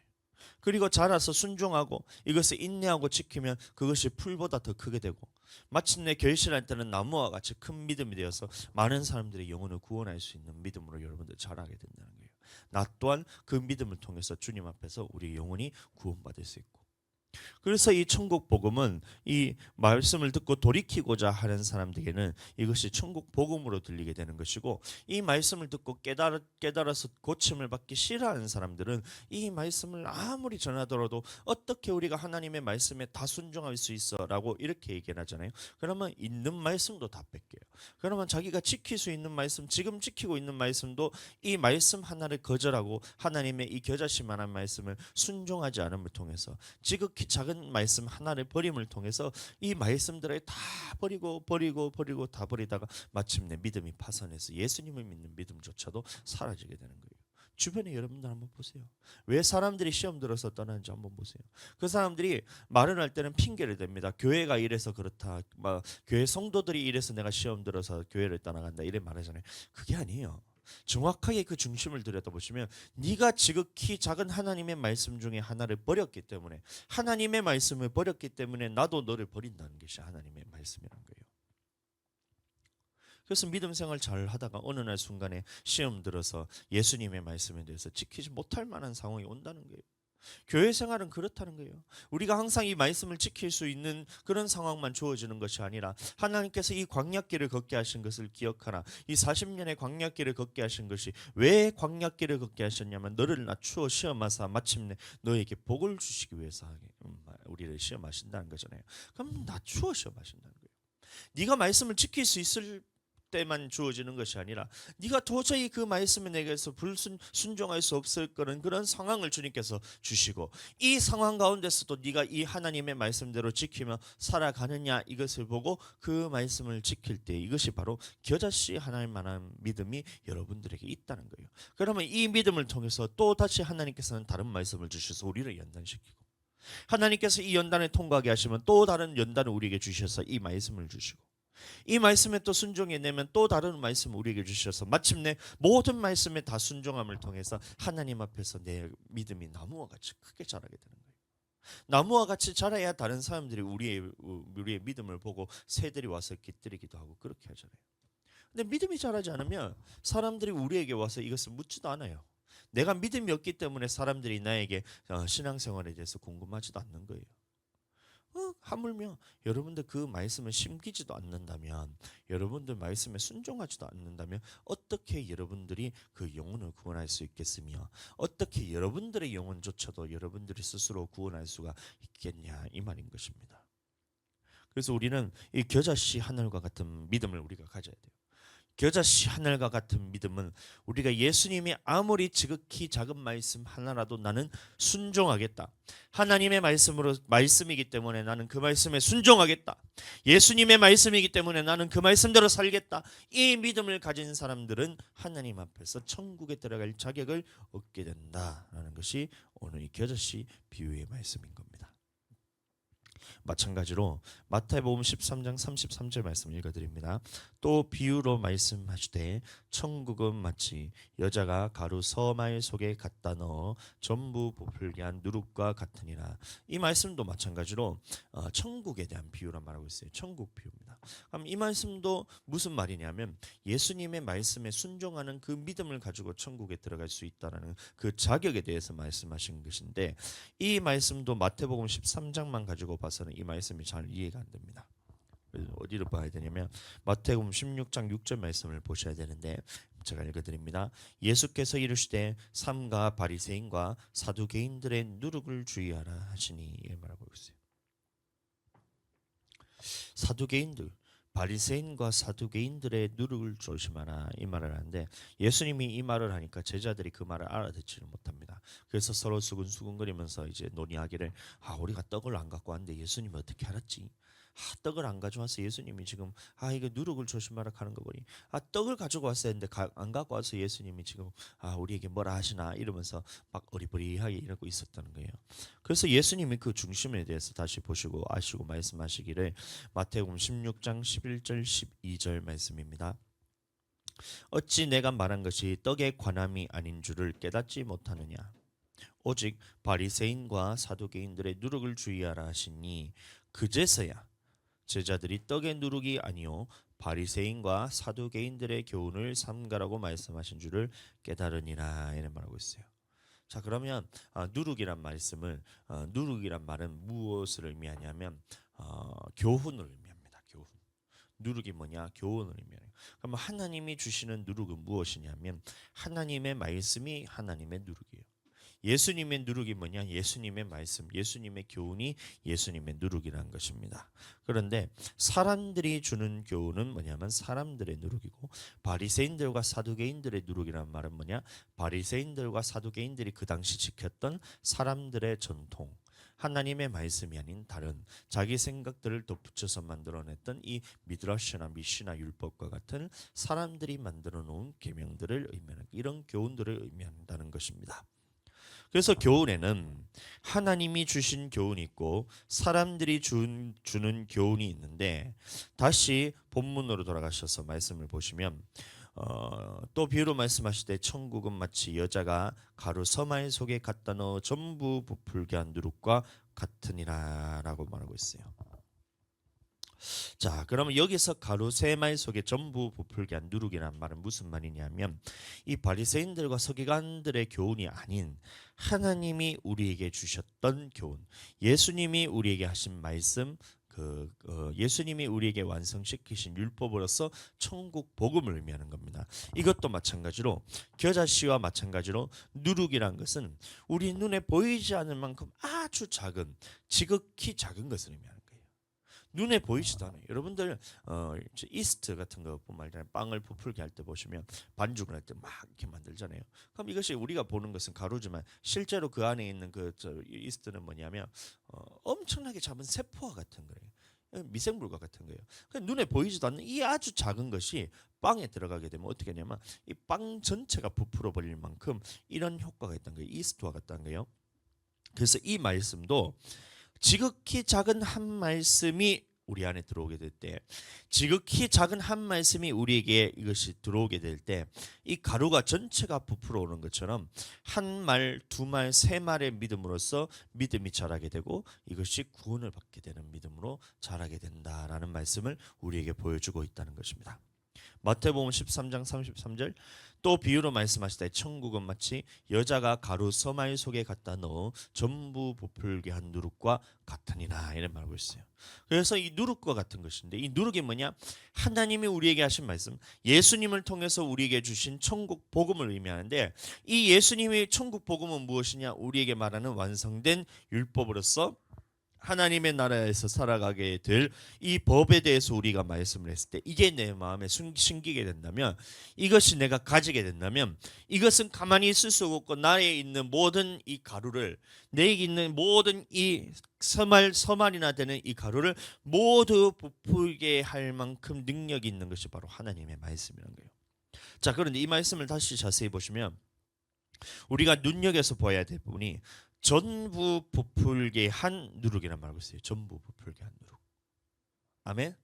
그리고 자라서 순종하고 이것을 인내하고 지키면 그것이 풀보다 더 크게 되고 마침내 결실할 때는 나무와 같이 큰 믿음이 되어서 많은 사람들의 영혼을 구원할 수 있는 믿음으로 여러분들 자라게 된다는 거예요. 나 또한 그 믿음을 통해서 주님 앞에서 우리 영혼이 구원받을 수 있고, 그래서 이 천국 복음은 이 말씀을 듣고 돌이키고자 하는 사람들에게는 이것이 천국 복음으로 들리게 되는 것이고, 이 말씀을 듣고 깨달아서 고침을 받기 싫어하는 사람들은 이 말씀을 아무리 전하더라도 어떻게 우리가 하나님의 말씀에 다 순종할 수 있어라고 이렇게 얘기하잖아요. 그러면 있는 말씀도 다 뺏겨요. 그러면 자기가 지킬 수 있는 말씀, 지금 지키고 있는 말씀도 이 말씀 하나를 거절하고 하나님의 이 겨자씨만한 말씀을 순종하지 않음을 통해서 지극히 작은 말씀 하나를 버림을 통해서 이 말씀들을 다 버리고 다 버리다가 마침내 믿음이 파산해서 예수님을 믿는 믿음조차도 사라지게 되는 거예요. 주변에 여러분들 한번 보세요. 왜 사람들이 시험 들어서 떠나는지 한번 보세요. 그 사람들이 말을 할 때는 핑계를 댑니다. 교회가 이래서 그렇다, 막 교회 성도들이 이래서 내가 시험 들어서 교회를 떠나간다 이래 말하잖아요. 그게 아니에요. 정확하게 그 중심을 들여다보시면 네가 지극히 작은 하나님의 말씀 중에 하나를 버렸기 때문에, 하나님의 말씀을 버렸기 때문에 나도 너를 버린다는 것이 하나님의 말씀이란 거예요. 그래서 믿음 생활 잘 하다가 어느 날 순간에 시험 들어서 예수님의 말씀에 대해서 지키지 못할 만한 상황이 온다는 거예요. 교회 생활은 그렇다는 거예요. 우리가 항상 이 말씀을 지킬 수 있는 그런 상황만 주어지는 것이 아니라 하나님께서 이 광야길을 걷게 하신 것을 기억하라. 이 40년의 광야길을 걷게 하신 것이 왜 광야길을 걷게 하셨냐면 너를 낮추어 시험하사 마침내 너에게 복을 주시기 위해서 우리를 시험하신다는 거잖아요. 그럼 낮추어 시험하신다는 거예요. 네가 말씀을 지킬 수 있을 때만 주어지는 것이 아니라 네가 도저히 그 말씀에 내게서 순종할 수 없을 거는 그런 상황을 주님께서 주시고, 이 상황 가운데서도 네가 이 하나님의 말씀대로 지키며 살아가느냐 이것을 보고 그 말씀을 지킬 때 이것이 바로 겨자씨 하나일 만한 믿음이 여러분들에게 있다는 거예요. 그러면 이 믿음을 통해서 또 다시 하나님께서는 다른 말씀을 주셔서 우리를 연단시키고, 하나님께서 이 연단을 통과하게 하시면 또 다른 연단을 우리에게 주셔서 이 말씀을 주시고, 이 말씀에 또 순종해내면 또 다른 말씀을 우리에게 주셔서 마침내 모든 말씀에 다 순종함을 통해서 하나님 앞에서 내 믿음이 나무와 같이 크게 자라게 되는 거예요. 나무와 같이 자라야 다른 사람들이 우리의 믿음을 보고 새들이 와서 깃들이기도 하고 그렇게 하잖아요. 근데 믿음이 자라지 않으면 사람들이 우리에게 와서 이것을 묻지도 않아요. 내가 믿음이 없기 때문에 사람들이 나에게 신앙생활에 대해서 궁금하지도 않는 거예요. 하물며 여러분들 그 말씀을 심기지도 않는다면, 여러분들 말씀에 순종하지도 않는다면 어떻게 여러분들이 그 영혼을 구원할 수 있겠으며, 어떻게 여러분들의 영혼조차도 여러분들이 스스로 구원할 수가 있겠냐, 이 말인 것입니다. 그래서 우리는 이 겨자씨 하늘과 같은 믿음을 우리가 가져야 돼요. 겨자씨 하늘과 같은 믿음은 우리가 예수님이 아무리 지극히 작은 말씀 하나라도 나는 순종하겠다. 하나님의 말씀이기 때문에 나는 그 말씀에 순종하겠다. 예수님의 말씀이기 때문에 나는 그 말씀대로 살겠다. 이 믿음을 가진 사람들은 하나님 앞에서 천국에 들어갈 자격을 얻게 된다라는 것이 오늘 이 겨자씨 비유의 말씀인 겁니다. 마찬가지로 마태복음 13장 33절 말씀 읽어드립니다. 또 비유로 말씀하시되 천국은 마치 여자가 가루 서마일 속에 갖다 넣어 전부 부풀게 한 누룩과 같으니라. 이 말씀도 마찬가지로 천국에 대한 비유란 말하고 있어요. 천국 비유입니다. 그럼 이 말씀도 무슨 말이냐면 예수님의 말씀에 순종하는 그 믿음을 가지고 천국에 들어갈 수 있다는 그 자격에 대해서 말씀하신 것인데, 이 말씀도 마태복음 13장만 가지고 봐서는 이 말씀이 잘 이해가 안 됩니다. 어디로 봐야 되냐면 마태복음 16장 6절 말씀을 보셔야 되는데, 제가 읽어드립니다. 예수께서 이르시되 삼가 바리새인과 사두개인들의 누룩을 주의하라 하시니, 이 말하고 있어요. 사두개인들, 바리새인과 사두개인들의 누룩을 조심하라, 이 말을 하는데, 예수님이 이 말을 하니까 제자들이 그 말을 알아듣지를 못합니다. 그래서 서로 수근수근거리면서 이제 논의하기를, 우리가 떡을 안 갖고 왔는데 예수님이 어떻게 알았지? 떡을 안 가져와서 예수님이 지금 이거 누룩을 조심하라 하는 거 보니, 떡을 가지고 왔어야 했는데 안 갖고 와서 예수님이 지금 우리에게 뭐라 하시나 이러면서 막 어리버리하게 이러고 있었다는 거예요. 그래서 예수님이 그 중심에 대해서 다시 보시고 아시고 말씀하시기를, 마태복음 16장 11절 12절 말씀입니다. 어찌 내가 말한 것이 떡의 관함이 아닌 줄을 깨닫지 못하느냐? 오직 바리새인과 사두개인들의 누룩을 주의하라 하시니, 그제서야 제자들이 떡의 누룩이 아니요 바리새인과 사두개인들의 교훈을 삼가라고 말씀하신 줄을 깨달으니라, 이런 말하고 있어요. 자, 그러면 누룩이란 말은 무엇을 의미하냐면 교훈을 의미합니다. 교훈. 누룩이 뭐냐? 교훈을 의미해요. 그럼 하나님이 주시는 누룩은 무엇이냐면 하나님의 말씀이 하나님의 누룩이에요. 예수님의 누룩이 뭐냐? 예수님의 말씀, 예수님의 교훈이 예수님의 누룩이라는 것입니다. 그런데 사람들이 주는 교훈은 뭐냐면 사람들의 누룩이고, 바리새인들과 사두개인들의 누룩이라는 말은 뭐냐? 바리새인들과 사두개인들이 그 당시 지켰던 사람들의 전통, 하나님의 말씀이 아닌 다른 자기 생각들을 덧붙여서 만들어냈던 이 미드라시나 미시나 율법과 같은 사람들이 만들어 놓은 계명들을 의미하는, 이런 교훈들을 의미한다는 것입니다. 그래서 교훈에는 하나님이 주신 교훈이 있고 사람들이 주는 교훈이 있는데, 다시 본문으로 돌아가셔서 말씀을 보시면 또 비유로 말씀하시되 천국은 마치 여자가 가루 서마일 속에 갖다 넣어 전부 부풀게 한 누룩과 같으니라 라고 말하고 있어요. 자, 그러면 여기서 가루 세마일 속에 전부 부풀게 한 누룩이라는 말은 무슨 말이냐면, 이 바리새인들과 서기관들의 교훈이 아닌 하나님이 우리에게 주셨던 교훈, 예수님이 우리에게 하신 말씀, 예수님이 우리에게 완성시키신 율법으로서 천국 복음을 의미하는 겁니다. 이것도 마찬가지로 겨자씨와 마찬가지로 누룩이란 것은 우리 눈에 보이지 않을 만큼 아주 작은, 지극히 작은 것을 의미하는 거예요. 눈에 보이지도 않아요. 여러분들 이스트 같은 거 보면 빵을 부풀게 할 때 보시면 반죽을 할 때 막 이렇게 만들잖아요. 그럼 이것이 우리가 보는 것은 가루지만 실제로 그 안에 있는 이스트는 뭐냐면 엄청나게 작은 세포와 같은 거예요. 미생물과 같은 거예요. 눈에 보이지도 않는 이 아주 작은 것이 빵에 들어가게 되면 어떻게 하냐면 이 빵 전체가 부풀어 버릴 만큼 이런 효과가 있다는 거예요. 이스트와 같다는 거예요. 그래서 이 말씀도 지극히 작은 한 말씀이 우리 안에 들어오게 될 때, 지극히 작은 한 말씀이 우리에게 이것이 들어오게 될 때, 이 가루가 전체가 부풀어 오는 것처럼 한 말, 두 말, 세 말의 믿음으로써 믿음이 자라게 되고, 이것이 구원을 받게 되는 믿음으로 자라게 된다라는 말씀을 우리에게 보여주고 있다는 것입니다. 마태복음 13장 33절 또 비유로 말씀하시되 천국은 마치 여자가 가루 서말 속에 갖다 넣어 전부 부풀게 한 누룩과 같으니라 이런 말하고 있어요. 그래서 이 누룩과 같은 것인데 이 누룩이 뭐냐? 하나님이 우리에게 하신 말씀, 예수님을 통해서 우리에게 주신 천국 복음을 의미하는데 이 예수님의 천국 복음은 무엇이냐? 우리에게 말하는 완성된 율법으로서 하나님의 나라에서 살아가게 될 이 법에 대해서 우리가 말씀을 했을 때 이게 내 마음에 숨기게 된다면, 이것이 내가 가지게 된다면, 이것은 가만히 있을 수 없고 나에 있는 모든 이 가루를, 내에 있는 모든 이 서말이나 되는 이 가루를 모두 부풀게 할 만큼 능력이 있는 것이 바로 하나님의 말씀이라는 거예요. 자, 그런데 이 말씀을 다시 자세히 보시면 우리가 눈여겨서 봐야 될 부분이 전부 부풀게 한 누룩이란 말을 했어요. 전부 부풀게 한 누룩. 아멘.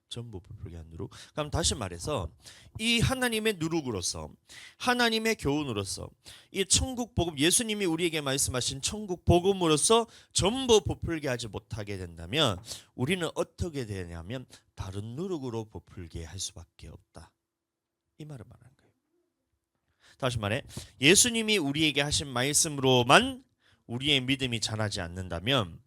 전부 부풀게 한 누룩. 그럼 다시 말해서 이 하나님의 누룩으로서, 하나님의 교훈으로서, 이 천국 복음, 예수님이 우리에게 말씀하신 천국 복음으로서 전부 부풀게 하지 못하게 된다면 우리는 어떻게 되냐면 다른 누룩으로 부풀게 할 수밖에 없다. 이 말을 말하는 거예요. 다시 말해, 예수님이 우리에게 하신 말씀으로만 우리의 믿음이 자라지 않는다면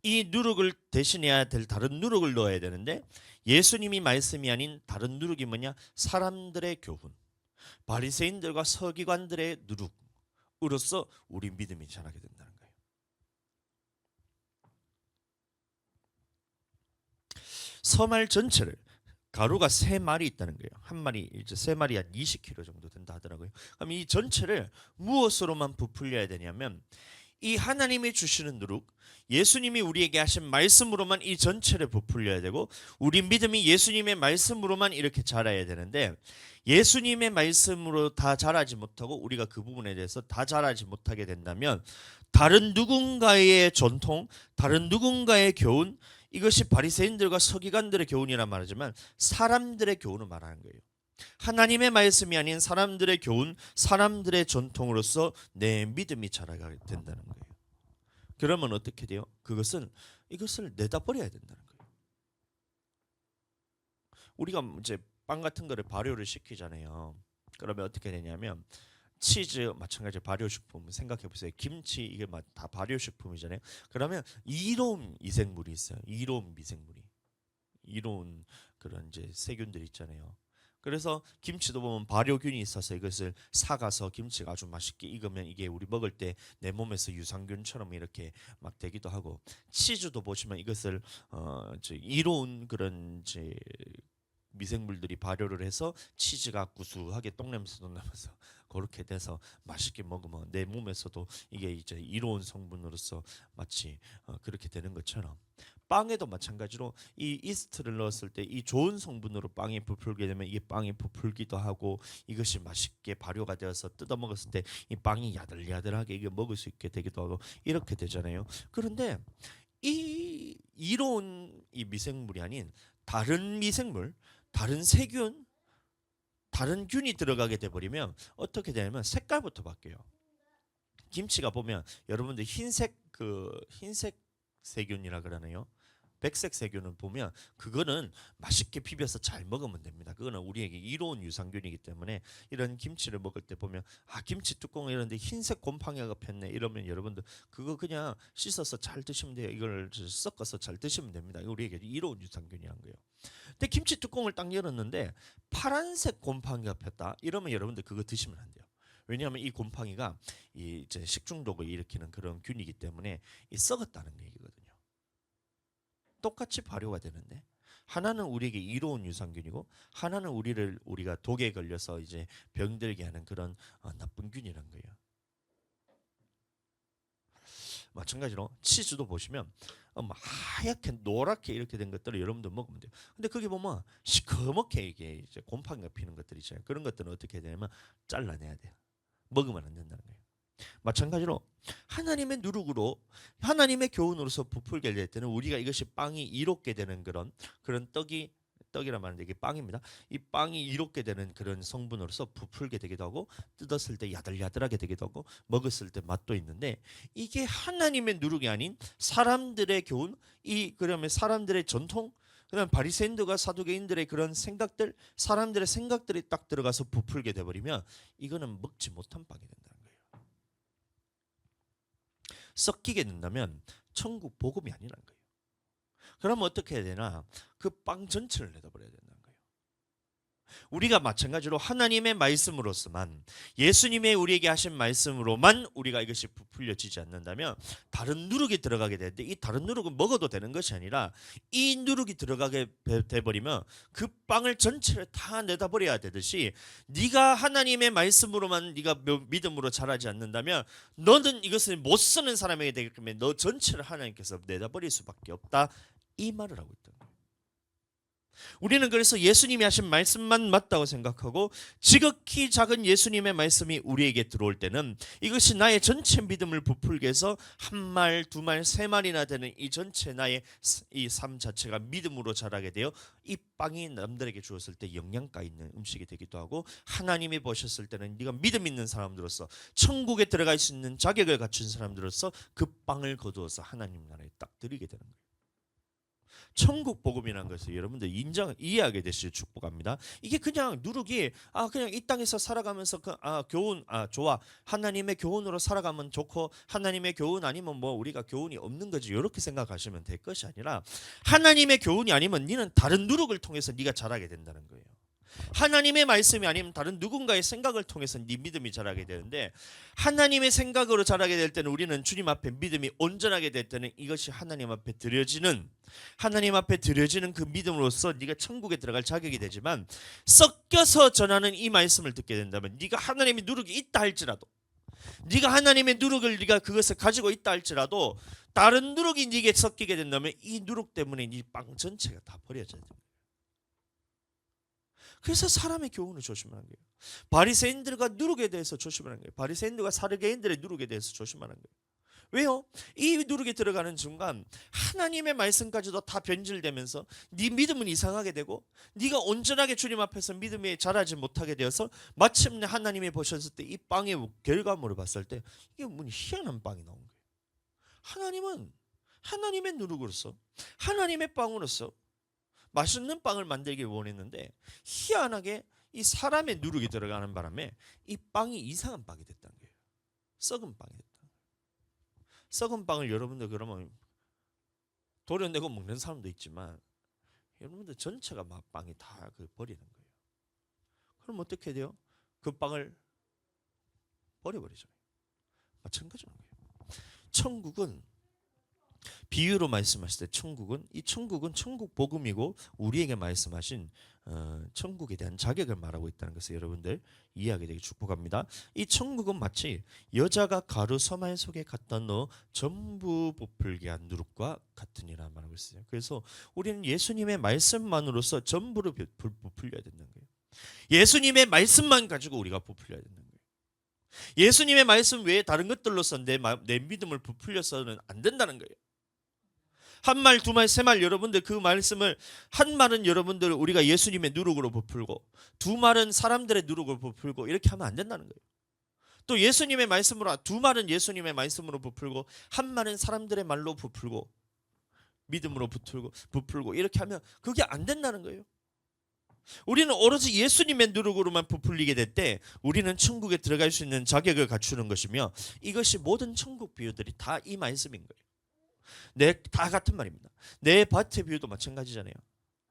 이 누룩을 대신해야 될 다른 누룩을 넣어야 되는데, 예수님이 말씀이 아닌 다른 누룩이 뭐냐? 사람들의 교훈, 바리새인들과 서기관들의 누룩으로서 우리 믿음이 자라게 된다는 거예요. 서말 전체를, 가루가 3마리 있다는 거예요. 한 마리, 이제 3마리 한 20kg 정도 된다 하더라고요. 그럼 이 전체를 무엇으로만 부풀려야 되냐면 이 하나님이 주시는 누룩, 예수님이 우리에게 하신 말씀으로만 이 전체를 부풀려야 되고, 우리 믿음이 예수님의 말씀으로만 이렇게 자라야 되는데, 예수님의 말씀으로 다 자라지 못하고 우리가 그 부분에 대해서 다 자라지 못하게 된다면 다른 누군가의 전통, 다른 누군가의 교훈, 이것이 바리새인들과 서기관들의 교훈이란 말이지만 사람들의 교훈을 말하는 거예요. 하나님의 말씀이 아닌 사람들의 교훈, 사람들의 전통으로서 내 믿음이 자라게 된다는 거예요. 그러면 어떻게 돼요? 이것을 내다 버려야 된다는 거예요. 우리가 이제 빵 같은 거를 발효를 시키잖아요. 그러면 어떻게 되냐면 치즈 마찬가지 발효식품 생각해 보세요. 김치 이게 다 발효식품이잖아요. 그러면 이로운 이생물이 있어요. 이로운 미생물이, 이로운 그런 이제 세균들 있잖아요. 그래서 김치도 보면 발효균이 있어서 이것을 사가서 김치가 아주 맛있게 익으면 이게 우리 먹을 때 내 몸에서 유산균처럼 이렇게 막 되기도 하고, 치즈도 보시면 이것을 이로운 그런 이제 미생물들이 발효를 해서 치즈가 구수하게 똥냄새도 나면서 그렇게 돼서 맛있게 먹으면 내 몸에서도 이게 이제 이로운 성분으로서 마치 그렇게 되는 것처럼, 빵에도 마찬가지로 이 이스트를 넣었을 때 이 좋은 성분으로 빵이 부풀게 되면 이게 빵이 부풀기도 하고, 이것이 맛있게 발효가 되어서 뜯어 먹었을 때 이 빵이 야들야들하게 이게 먹을 수 있게 되기도 하고 이렇게 되잖아요. 그런데 이 이로운 이 미생물이 아닌 다른 미생물, 다른 세균, 다른 균이 들어가게 돼 버리면 어떻게 되냐면 색깔부터 바뀌어요. 김치가 보면 여러분들 흰색 세균이라 그러네요. 백색 세균은 보면 그거는 맛있게 비벼서 잘 먹으면 됩니다. 그거는 우리에게 이로운 유산균이기 때문에 이런 김치를 먹을 때 보면 김치 뚜껑 이런데 흰색 곰팡이가 폈네 이러면 여러분들 그거 그냥 씻어서 잘 드시면 돼요. 이걸 섞어서 잘 드시면 됩니다. 우리에게 이로운 유산균이란 거예요. 근데 김치 뚜껑을 딱 열었는데 파란색 곰팡이가 폈다 이러면 여러분들 그거 드시면 안 돼요. 왜냐하면 이 곰팡이가 이제 식중독을 일으키는 그런 균이기 때문에 썩었다는 얘기거든요. 똑같이 발효가 되는데 하나는 우리에게 이로운 유산균이고 하나는 우리가 독에 걸려서 이제 병들게 하는 그런 나쁜 균이란 거예요. 마찬가지로 치즈도 보시면 하얗게 노랗게 이렇게 된 것들을 여러분들 먹으면 돼요. 근데 거기 보면 시커멓게 이게 이제 곰팡이가 피는 것들이 있잖아요. 그런 것들은 어떻게 되냐면 잘라내야 돼요. 먹으면 안 된다는 거예요. 마찬가지로 하나님의 누룩으로, 하나님의 교훈으로서 부풀게 될 때는 우리가 이것이 빵이 이롭게 되는 그런 떡이란 말인데 이게 빵입니다. 이 빵이 이롭게 되는 그런 성분으로서 부풀게 되기도 하고 뜯었을 때 야들야들하게 되기도 하고 먹었을 때 맛도 있는데, 이게 하나님의 누룩이 아닌 사람들의 교훈, 그러면 사람들의 전통, 그다음 바리새인들과 사두개인들의 그런 생각들, 사람들의 생각들이 딱 들어가서 부풀게 돼버리면 이거는 먹지 못한 빵이 된다는 거예요. 섞이게 된다면 천국 복음이 아니라는 거예요. 그러면 어떻게 해야 되나? 그 빵 전체를 내다버려야 된다는 거예요. 우리가 마찬가지로 하나님의 말씀으로서만, 예수님의 우리에게 하신 말씀으로만 우리가 이것이 부풀려지지 않는다면 다른 누룩이 들어가게 되는데, 이 다른 누룩은 먹어도 되는 것이 아니라 이 누룩이 들어가게 돼버리면 그 빵을 전체를 다 내다버려야 되듯이, 네가 하나님의 말씀으로만 네가 믿음으로 자라지 않는다면 너는 이것을 못 쓰는 사람에게 되기 때문에 너 전체를 하나님께서 내다버릴 수밖에 없다, 이 말을 하고 있다. 우리는 그래서 예수님이 하신 말씀만 맞다고 생각하고 지극히 작은 예수님의 말씀이 우리에게 들어올 때는 이것이 나의 전체 믿음을 부풀게 해서 한 말, 두 말, 세 말이나 되는 이 전체 나의 이 삶 자체가 믿음으로 자라게 되어 이 빵이 남들에게 주었을 때 영양가 있는 음식이 되기도 하고, 하나님이 보셨을 때는 네가 믿음 있는 사람들로서 천국에 들어갈 수 있는 자격을 갖춘 사람들로서 그 빵을 거두어서 하나님 나라에 딱 드리게 되는 거예요. 천국 복음이라는 것을 여러분들 이해하게 되시길 축복합니다. 이게 그냥 누룩이 그냥 이 땅에서 살아가면서 교훈 좋아, 하나님의 교훈으로 살아가면 좋고, 하나님의 교훈 아니면 뭐 우리가 교훈이 없는 거지, 이렇게 생각하시면 될 것이 아니라, 하나님의 교훈이 아니면 너는 다른 누룩을 통해서 네가 자라게 된다는 거예요. 하나님의 말씀이 아니면 다른 누군가의 생각을 통해서 네 믿음이 자라게 되는데, 하나님의 생각으로 자라게 될 때는 우리는 주님 앞에 믿음이 온전하게 될 때는 이것이 하나님 앞에 드려지는 그 믿음으로써 네가 천국에 들어갈 자격이 되지만, 섞여서 전하는 이 말씀을 듣게 된다면 네가 하나님의 누룩이 있다 할지라도, 네가 하나님의 누룩을 네가 그것을 가지고 있다 할지라도 다른 누룩이 네게 섞이게 된다면 이 누룩 때문에 네 빵 전체가 다 버려져야 됩니다. 그래서 사람의 교훈을 조심하는 거예요. 바리새인들과 누룩에 대해서 조심하는 거예요. 바리새인들과 사두개인들의 누룩에 대해서 조심하는 거예요. 왜요? 이 누룩에 들어가는 순간 하나님의 말씀까지도 다 변질되면서 네 믿음은 이상하게 되고, 네가 온전하게 주님 앞에서 믿음에 자라지 못하게 되어서 마침내 하나님이 보셨을 때 이 빵의 결과물을 봤을 때 이게 뭐 희한한 빵이 나온 거예요. 하나님은 하나님의 누룩으로서, 하나님의 빵으로서 맛있는 빵을 만들길 원했는데 희한하게 이 사람의 누룩이 들어가는 바람에 이 빵이 이상한 빵이 됐다는 거예요. 썩은 빵이 됐다. 썩은 빵을 여러분들 그러면 도려내고 먹는 사람도 있지만, 여러분들 전체가 막 빵이 다 버리는 거예요. 그럼 어떻게 돼요? 그 빵을 버려버리죠. 마찬가지인 거예요. 천국은, 비유로 말씀하실 때 천국은 천국 복음이고 우리에게 말씀하신 천국에 대한 자격을 말하고 있다는 것을 여러분들 이해하게 되기 축복합니다. 이 천국은 마치 여자가 가루 서말 속에 갖다 넣어 전부 부풀게 한 누룩과 같으니라 말하고 있어요. 그래서 우리는 예수님의 말씀만으로서 전부를 부풀려야 된다는 거예요. 예수님의 말씀만 가지고 우리가 부풀려야 된다는 거예요. 예수님의 말씀 외에 다른 것들로서 내 믿음을 부풀려서는 안 된다는 거예요. 한 말, 두 말, 세 말, 여러분들 그 말씀을, 한 말은 여러분들 우리가 예수님의 누룩으로 부풀고, 두 말은 사람들의 누룩으로 부풀고, 이렇게 하면 안 된다는 거예요. 또 예수님의 말씀으로, 두 말은 예수님의 말씀으로 부풀고, 한 말은 사람들의 말로 부풀고, 믿음으로 부풀고 이렇게 하면 그게 안 된다는 거예요. 우리는 오로지 예수님의 누룩으로만 부풀리게 될 때 우리는 천국에 들어갈 수 있는 자격을 갖추는 것이며, 이것이 모든 천국 비유들이 다 이 말씀인 거예요. 다 같은 말입니다. 내 밭의 비유도 마찬가지잖아요.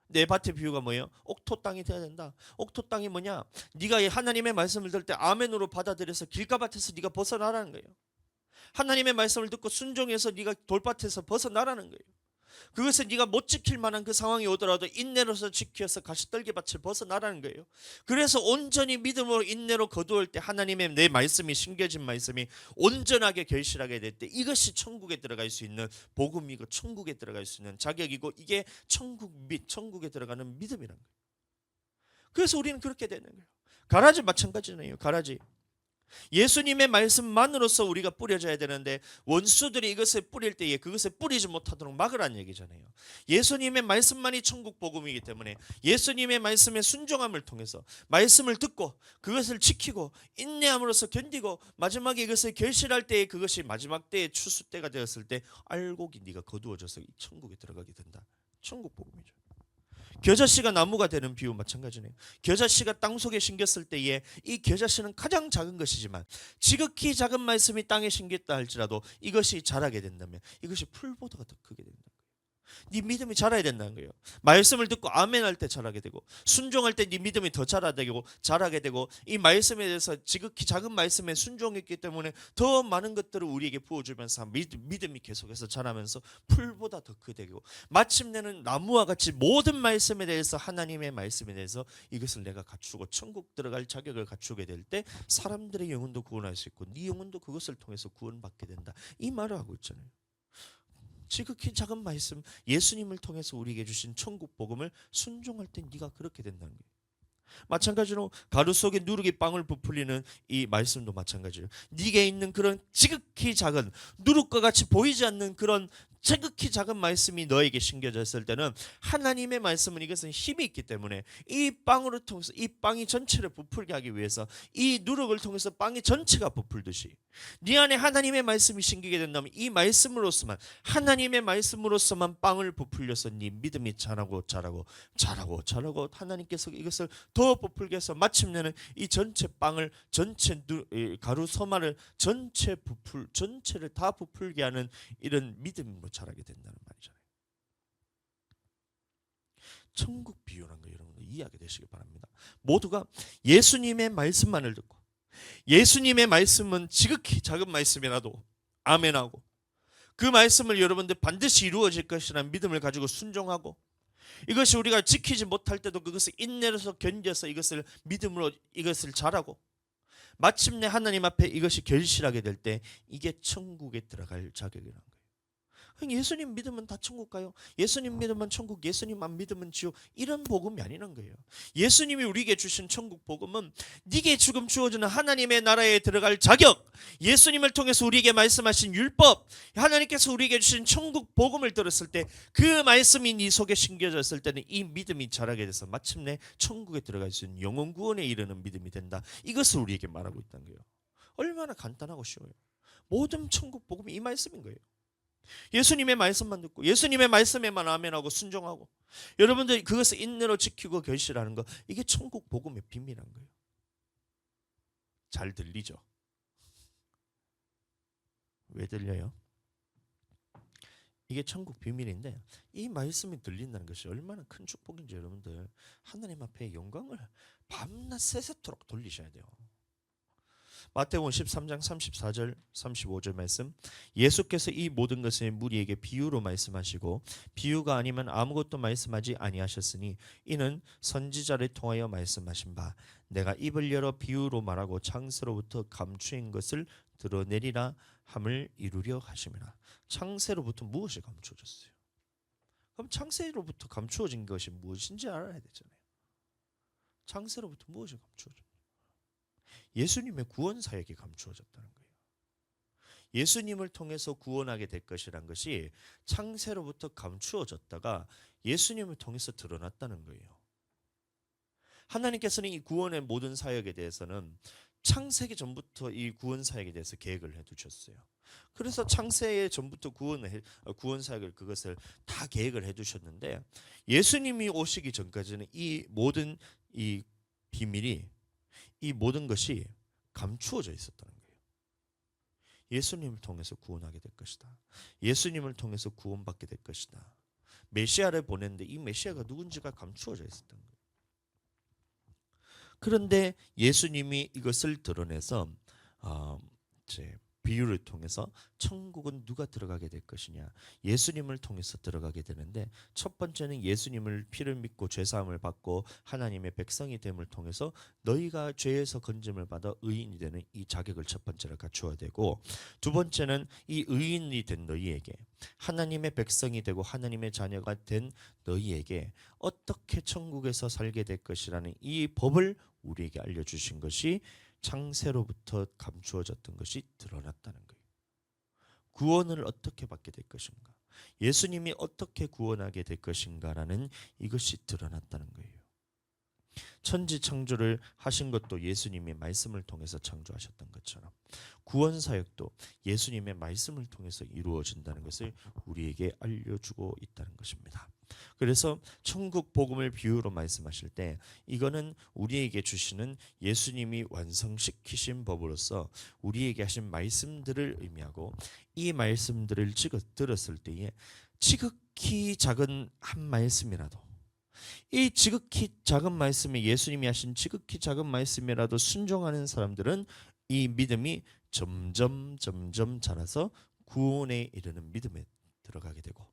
내 밭의 비유가 뭐예요? 옥토 땅이 돼야 된다. 옥토 땅이 뭐냐? 네가 하나님의 말씀을 들을 때 아멘으로 받아들여서 길가밭에서 네가 벗어나라는 거예요. 하나님의 말씀을 듣고 순종해서 네가 돌밭에서 벗어나라는 거예요. 그것을 네가 못 지킬 만한 그 상황이 오더라도 인내로서 지켜서 가시떨기밭을 벗어나라는 거예요. 그래서 온전히 믿음으로 인내로 거두을 때 하나님의 내 말씀이, 심겨진 말씀이 온전하게 결실하게 될 때 이것이 천국에 들어갈 수 있는 복음이고 천국에 들어갈 수 있는 자격이고, 이게 천국에 들어가는 믿음이라는 거예요. 그래서 우리는 그렇게 되는 거예요. 가라지 마찬가지네요. 가라지. 예수님의 말씀만으로서 우리가 뿌려져야 되는데 원수들이 이것을 뿌릴 때에 그것을 뿌리지 못하도록 막으라는 얘기잖아요. 예수님의 말씀만이 천국 복음이기 때문에 예수님의 말씀의 순종함을 통해서 말씀을 듣고 그것을 지키고 인내함으로써 견디고 마지막에 이것을 결실할 때에 그것이 마지막 때의 추수 때가 되었을 때 알곡이 네가 거두어져서 이 천국에 들어가게 된다. 천국 복음이죠. 겨자씨가 나무가 되는 비유 마찬가지네요. 겨자씨가 땅 속에 심겼을 때에 이 겨자씨는 가장 작은 것이지만 지극히 작은 말씀이 땅에 심겼다 할지라도 이것이 자라게 된다면 이것이 풀보다 더 크게 된다. 네 믿음이 자라야 된다는 거예요. 말씀을 듣고 아멘할 때 자라게 되고 순종할 때 네 믿음이 더 자라게 되고 이 말씀에 대해서 지극히 작은 말씀에 순종했기 때문에 더 많은 것들을 우리에게 부어주면서 믿음이 계속해서 자라면서 풀보다 더 크게 되고 마침내는 나무와 같이 모든 말씀에 대해서 하나님의 말씀에 대해서 이것을 내가 갖추고 천국 들어갈 자격을 갖추게 될 때 사람들의 영혼도 구원할 수 있고 네 영혼도 그것을 통해서 구원받게 된다. 이 말을 하고 있잖아요. 지극히 작은 말씀 예수님을 통해서 우리에게 주신 천국 복음을 순종할 때 네가 그렇게 된다는 거예요. 마찬가지로 가루 속에 누룩이 빵을 부풀리는 이 말씀도 마찬가지예요. 네게 있는 그런 지극히 작은 누룩과 같이 보이지 않는 그런 지극히 작은 말씀이 너에게 심겨졌을 때는 하나님의 말씀은 이것은 힘이 있기 때문에 이 빵으로 통해서 이 빵이 전체를 부풀게 하기 위해서 이 누룩을 통해서 빵이 전체가 부풀듯이 네 안에 하나님의 말씀이 심기게 된다면 이 말씀으로서만 하나님의 말씀으로서만 빵을 부풀려서 네 믿음이 자라고 하나님께서 이것을 더 부풀게 해서 마침내는 이 전체 빵을 전체 가루 소마를 전체를 다 부풀게 하는 이런 믿음으로 자라게 된다는 말이잖아요. 천국 비유라는 거 여러분들 이해하게 되시길 바랍니다. 모두가 예수님의 말씀만을 듣고 예수님의 말씀은 지극히 작은 말씀이라도 아멘하고 그 말씀을 여러분들 반드시 이루어질 것이라는 믿음을 가지고 순종하고 이것이 우리가 지키지 못할 때도 그것을 인내로서 견뎌서 이것을 믿음으로 이것을 잘하고 마침내 하나님 앞에 이것이 결실하게 될 때 이게 천국에 들어갈 자격이라는 거예요. 예수님 믿으면 다 천국 가요. 예수님 믿으면 천국, 예수님 안 믿으면 지옥. 이런 복음이 아니란 거예요. 예수님이 우리에게 주신 천국 복음은 네게 지금 주어지는 하나님의 나라에 들어갈 자격, 예수님을 통해서 우리에게 말씀하신 율법, 하나님께서 우리에게 주신 천국 복음을 들었을 때 그 말씀이 네 속에 심겨졌을 때는 이 믿음이 자라게 돼서 마침내 천국에 들어갈 수 있는 영혼 구원에 이르는 믿음이 된다. 이것을 우리에게 말하고 있다는 거예요. 얼마나 간단하고 쉬워요. 모든 천국 복음이 이 말씀인 거예요. 예수님의 말씀만 듣고 예수님의 말씀에만 아멘하고 순종하고 여러분들이 그것을 인내로 지키고 결실하는 거 이게 천국 복음의 비밀한 거예요. 잘 들리죠? 왜 들려요? 이게 천국 비밀인데 이 말씀이 들린다는 것이 얼마나 큰 축복인지 여러분들 하나님 앞에 영광을 밤낮 새새토록 돌리셔야 돼요. 마태복음 13장 34절 35절 말씀 예수께서 이 모든 것을 무리에게 비유로 말씀하시고 비유가 아니면 아무것도 말씀하지 아니하셨으니 이는 선지자를 통하여 말씀하신 바 내가 입을 열어 비유로 말하고 창세로부터 감추인 것을 드러내리라 함을 이루려 하심이라. 창세로부터 무엇이 감추어졌어요? 그럼 창세로부터 감추어진 것이 무엇인지 알아야 되잖아요. 창세로부터 무엇이 감추어졌어요? 예수님의 구원 사역이 감추어졌다는 거예요. 예수님을 통해서 구원하게 될 것이란 것이 창세로부터 감추어졌다가 예수님을 통해서 드러났다는 거예요. 하나님께서는 이 구원의 모든 사역에 대해서는 창세기 전부터 이 구원 사역에 대해서 계획을 해두셨어요. 그래서 창세 전부터 구원 사역을 그것을 다 계획을 해두셨는데 예수님이 오시기 전까지는 이 모든 이 비밀이 이 모든 것이 감추어져 있었다는 거예요. 예수님을 통해서 구원하게 될 것이다. 예수님을 통해서 구원받게 될 것이다. 메시아를 보냈는데 이 메시아가 누군지가 감추어져 있었던 거예요. 그런데 예수님이 이것을 드러내서 비유를 통해서 천국은 누가 들어가게 될 것이냐 예수님을 통해서 들어가게 되는데 첫 번째는 예수님을 피를 믿고 죄사함을 받고 하나님의 백성이 됨을 통해서 너희가 죄에서 건짐을 받아 의인이 되는 이 자격을 첫 번째로 갖추어야 되고 두 번째는 이 의인이 된 너희에게 하나님의 백성이 되고 하나님의 자녀가 된 너희에게 어떻게 천국에서 살게 될 것이라는 이 법을 우리에게 알려주신 것이 창세로부터 감추어졌던 것이 드러났다는 거예요. 구원을 어떻게 받게 될 것인가 예수님이 어떻게 구원하게 될 것인가라는 이것이 드러났다는 거예요. 천지 창조를 하신 것도 예수님의 말씀을 통해서 창조하셨던 것처럼 구원 사역도 예수님의 말씀을 통해서 이루어진다는 것을 우리에게 알려주고 있다는 것입니다. 그래서 천국 복음을 비유로 말씀하실 때 이거는 우리에게 주시는 예수님이 완성시키신 법으로서 우리에게 하신 말씀들을 의미하고, 이 말씀들을 들었을 때에 지극히 작은 한 말씀이라도, 이 지극히 작은 말씀에 예수님이 하신 지극히 작은 말씀이라도 순종하는 사람들은 이 믿음이 점점 자라서 구원에 이르는 믿음에 들어가게 되고,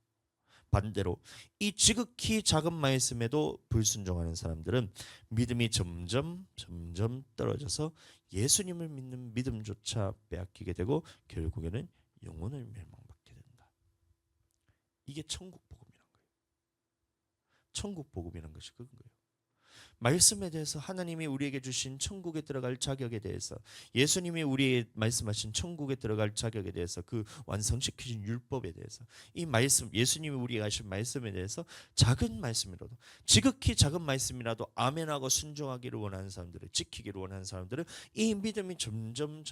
반대로 이 지극히 작은 말씀에도 불순종하는 사람들은 믿음이 점점 떨어져서 예수님을 믿는 믿음조차 빼앗기게 되고 결국에는 영혼을 멸망받게 된다. 이게 천국 복음이란 거예요. 천국 복음이란 것이 그건 거예요. 말씀에 대해서, 하나님이 우리에게 주신 천국에 들어갈 자격에 대해서, 예수님이 우리에게 말씀하신 천국에 들어갈 자격에 대해서, 그 완성시키신 율법에 대해서, 이 말씀, 예수님이 우리에게 하신 말씀에 대해서 작은 말씀이라도, 지극히 작은 말씀이라도 아멘하고 순종하기를 원하는 사람들을, 지키기를 원하는 사람들은 이 믿음이 점점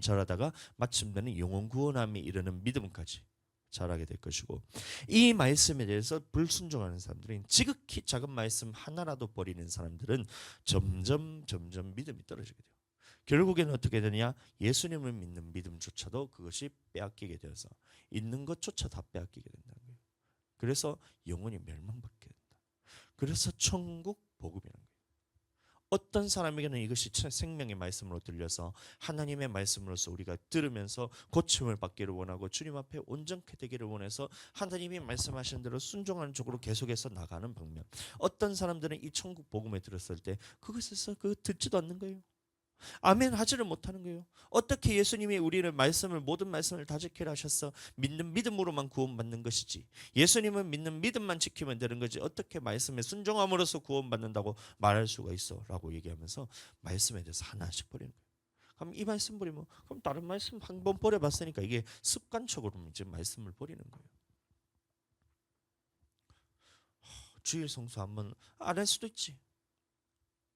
자라다가 마침내는 영혼 구원함에 이르는 믿음까지 자라게 될 것이고, 이 말씀에 대해서 불순종하는 사람들은, 지극히 작은 말씀 하나라도 버리는 사람들은 점점 믿음이 떨어지게 돼요. 결국에는 어떻게 되느냐? 예수님을 믿는 믿음조차도 그것이 빼앗기게 되어서 있는 것조차 다 빼앗기게 된다는 거예요. 그래서 영혼이 멸망받게 된다. 그래서 천국 복음이라는 거예요. 어떤 사람에게는 이것이 생명의 말씀으로 들려서 하나님의 말씀으로서 우리가 들으면서 고침을 받기를 원하고 주님 앞에 온전케 되기를 원해서 하나님이 말씀하신 대로 순종하는 쪽으로 계속해서 나가는 방면, 어떤 사람들은 이 천국 복음에 들었을 때 그것에서 듣지도 않는 거예요. 아멘 하지를 못하는 거예요. 어떻게 예수님이 우리를 모든 말씀을 다 지키라 하셔서 믿는 믿음으로만 구원받는 것이지, 예수님은 믿는 믿음만 지키면 되는 거지, 어떻게 말씀에 순종함으로써 구원받는다고 말할 수가 있어? 라고 얘기하면서 말씀에 대해서 하나씩 버리는 거예요. 그럼 이 말씀 버리면, 그럼 다른 말씀 한 번 버려봤으니까 이게 습관적으로 이제 말씀을 버리는 거예요. 주일 성수 한번 안 할 수도 있지.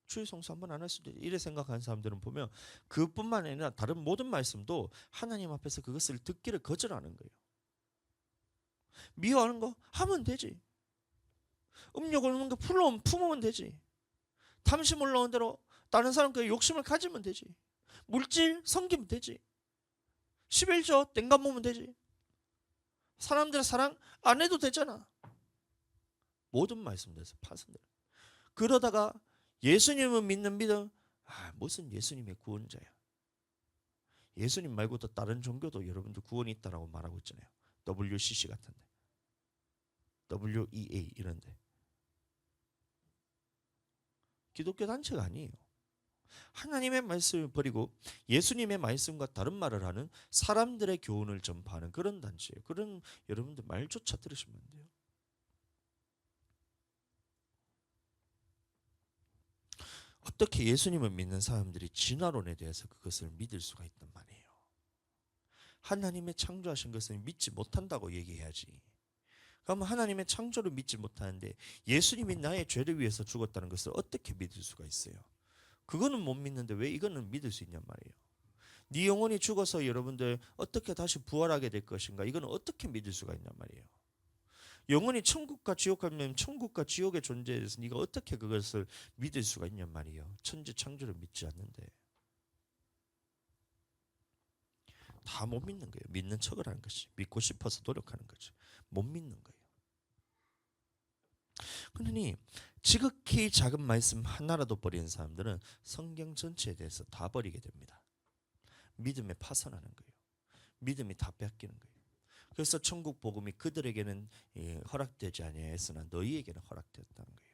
주일 성수 한번 안 할 수도 있지. 이래 생각하는 사람들은 보면 그뿐만 아니라 다른 모든 말씀도 하나님 앞에서 그것을 듣기를 거절하는 거예요. 미워하는 거 하면 되지. 음욕 올라오는 거 품으면 되지. 탐심 올라오는 대로 다른 사람과 욕심을 가지면 되지. 물질 섬기면 되지. 11조 땡감 모으면 되지. 사람들의 사랑 안 해도 되잖아. 모든 말씀들에서 파손돼. 그러다가 예수님을 믿는 믿음, 무슨 예수님의 구원자야. 예수님 말고도 다른 종교도 여러분들 구원이 있다라고 말하고 있잖아요. WCC 같은데, WEA 이런데. 기독교 단체가 아니에요. 하나님의 말씀을 버리고 예수님의 말씀과 다른 말을 하는 사람들의 교훈을 전파하는 그런 단체예요. 그런 여러분들 말조차 들으시면 안 돼요. 어떻게 예수님을 믿는 사람들이 진화론에 대해서 그것을 믿을 수가 있단 말이에요. 하나님의 창조하신 것을 믿지 못한다고 얘기해야지. 그럼 하나님의 창조를 믿지 못하는데 예수님이 나의 죄를 위해서 죽었다는 것을 어떻게 믿을 수가 있어요? 그거는 못 믿는데 왜 이거는 믿을 수 있냔 말이에요. 네 영혼이 죽어서 여러분들 어떻게 다시 부활하게 될 것인가, 이거는 어떻게 믿을 수가 있냔 말이에요. 영혼이 천국과 지옥하면 천국과 지옥의 존재에 대해서 네가 어떻게 그것을 믿을 수가 있냔 말이에요. 천지 창조를 믿지 않는데. 다 못 믿는 거예요. 믿는 척을 하는 것이, 믿고 싶어서 노력하는 거죠. 못 믿는 거예요. 그러니 지극히 작은 말씀 하나라도 버리는 사람들은 성경 전체에 대해서 다 버리게 됩니다. 믿음에 파산하는 거예요. 믿음이 다 뺏기는 거예요. 그래서 천국 복음이 그들에게는 허락되지 아니하였으나 너희에게는 허락되었다는 거예요.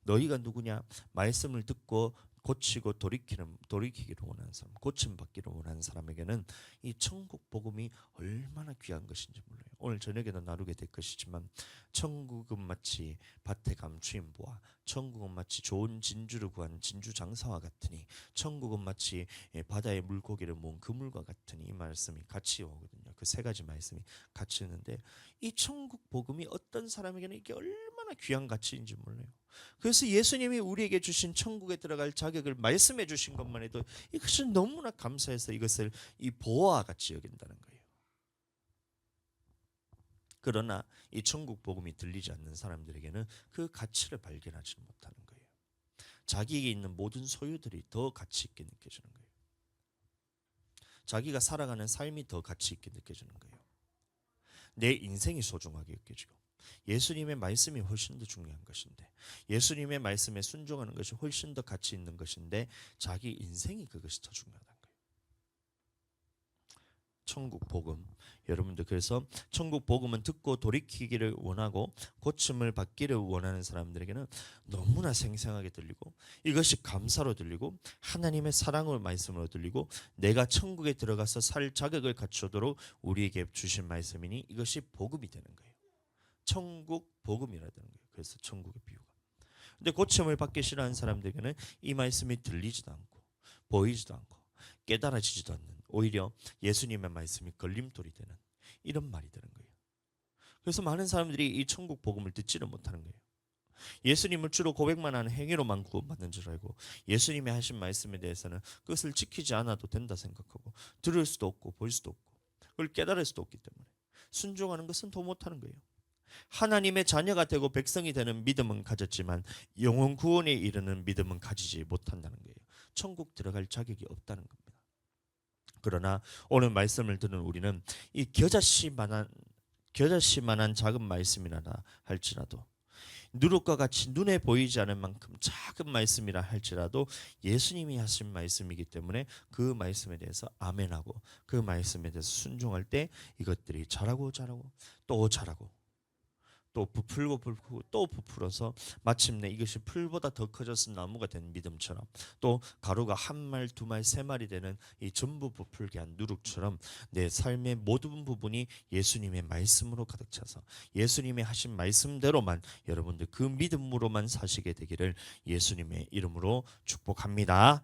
너희가 누구냐? 말씀을 듣고 고치고 돌이키기를 원하는 사람, 고침받기를 원하는 사람에게는 이 천국 복음이 얼마나 귀한 것인지 몰라요. 오늘 저녁에도 나누게 될 것이지만, 천국은 마치 밭에 감추인 보화, 천국은 마치 좋은 진주를 구한 진주 장사와 같으니, 천국은 마치 바다의 물고기를 모은 그물과 같으니, 이 말씀이 같이 오거든요. 그 세 가지 말씀이 같이 있는데, 이 천국 복음이 어떤 사람에게는 이게 얼마나 귀한 가치인지 몰라요. 그래서 예수님이 우리에게 주신 천국에 들어갈 자격을 말씀해 주신 것만 해도 이것이 너무나 감사해서 이것을 이 보화와 같이 여긴다는 거예요. 그러나 이 천국 복음이 들리지 않는 사람들에게는 그 가치를 발견하지 못하는 거예요. 자기에게 있는 모든 소유들이 더 가치 있게 느껴지는 거예요. 자기가 살아가는 삶이 더 가치 있게 느껴지는 거예요. 내 인생이 소중하게 느껴지고 예수님의 말씀이 훨씬 더 중요한 것인데, 예수님의 말씀에 순종하는 것이 훨씬 더 가치 있는 것인데, 자기 인생이 그것이 더 중요하다는 거예요. 천국 복음, 여러분들 그래서 천국 복음은 듣고 돌이키기를 원하고 고침을 받기를 원하는 사람들에게는 너무나 생생하게 들리고, 이것이 감사로 들리고 하나님의 사랑의 말씀으로 들리고, 내가 천국에 들어가서 살 자격을 갖추도록 우리에게 주신 말씀이니 이것이 복음이 되는 거예요. 천국 복음이라는 거예요. 그래서 천국의 비유가. 근데 고침을 받기 싫어하는 사람들에게는 이 말씀이 들리지도 않고 보이지도 않고 깨달아지지도 않는, 오히려 예수님의 말씀이 걸림돌이 되는 이런 말이 되는 거예요. 그래서 많은 사람들이 이 천국 복음을 듣지를 못하는 거예요. 예수님을 주로 고백만 하는 행위로만 구원받는 줄 알고, 예수님이 하신 말씀에 대해서는 그것을 지키지 않아도 된다 생각하고, 들을 수도 없고 볼 수도 없고 그걸 깨달을 수도 없기 때문에 순종하는 것은 더 못하는 거예요. 하나님의 자녀가 되고 백성이 되는 믿음은 가졌지만 영혼 구원에 이르는 믿음은 가지지 못한다는 거예요. 천국 들어갈 자격이 없다는 겁니다. 그러나 오늘 말씀을 듣는 우리는 이 겨자씨만한 작은 말씀이라 할지라도, 누룩과 같이 눈에 보이지 않을 만큼 작은 말씀이라 할지라도 예수님이 하신 말씀이기 때문에 그 말씀에 대해서 아멘하고 그 말씀에 대해서 순종할 때 이것들이 자라고 또 자라고 또 부풀고 또 부풀어서 마침내 이것이 풀보다 더 커져서 나무가 된 믿음처럼, 또 가루가 한 말, 두 말, 세 말이 되는 이 전부 부풀게 한 누룩처럼 내 삶의 모든 부분이 예수님의 말씀으로 가득 차서 예수님이 하신 말씀대로만, 여러분들 그 믿음으로만 사시게 되기를 예수님의 이름으로 축복합니다.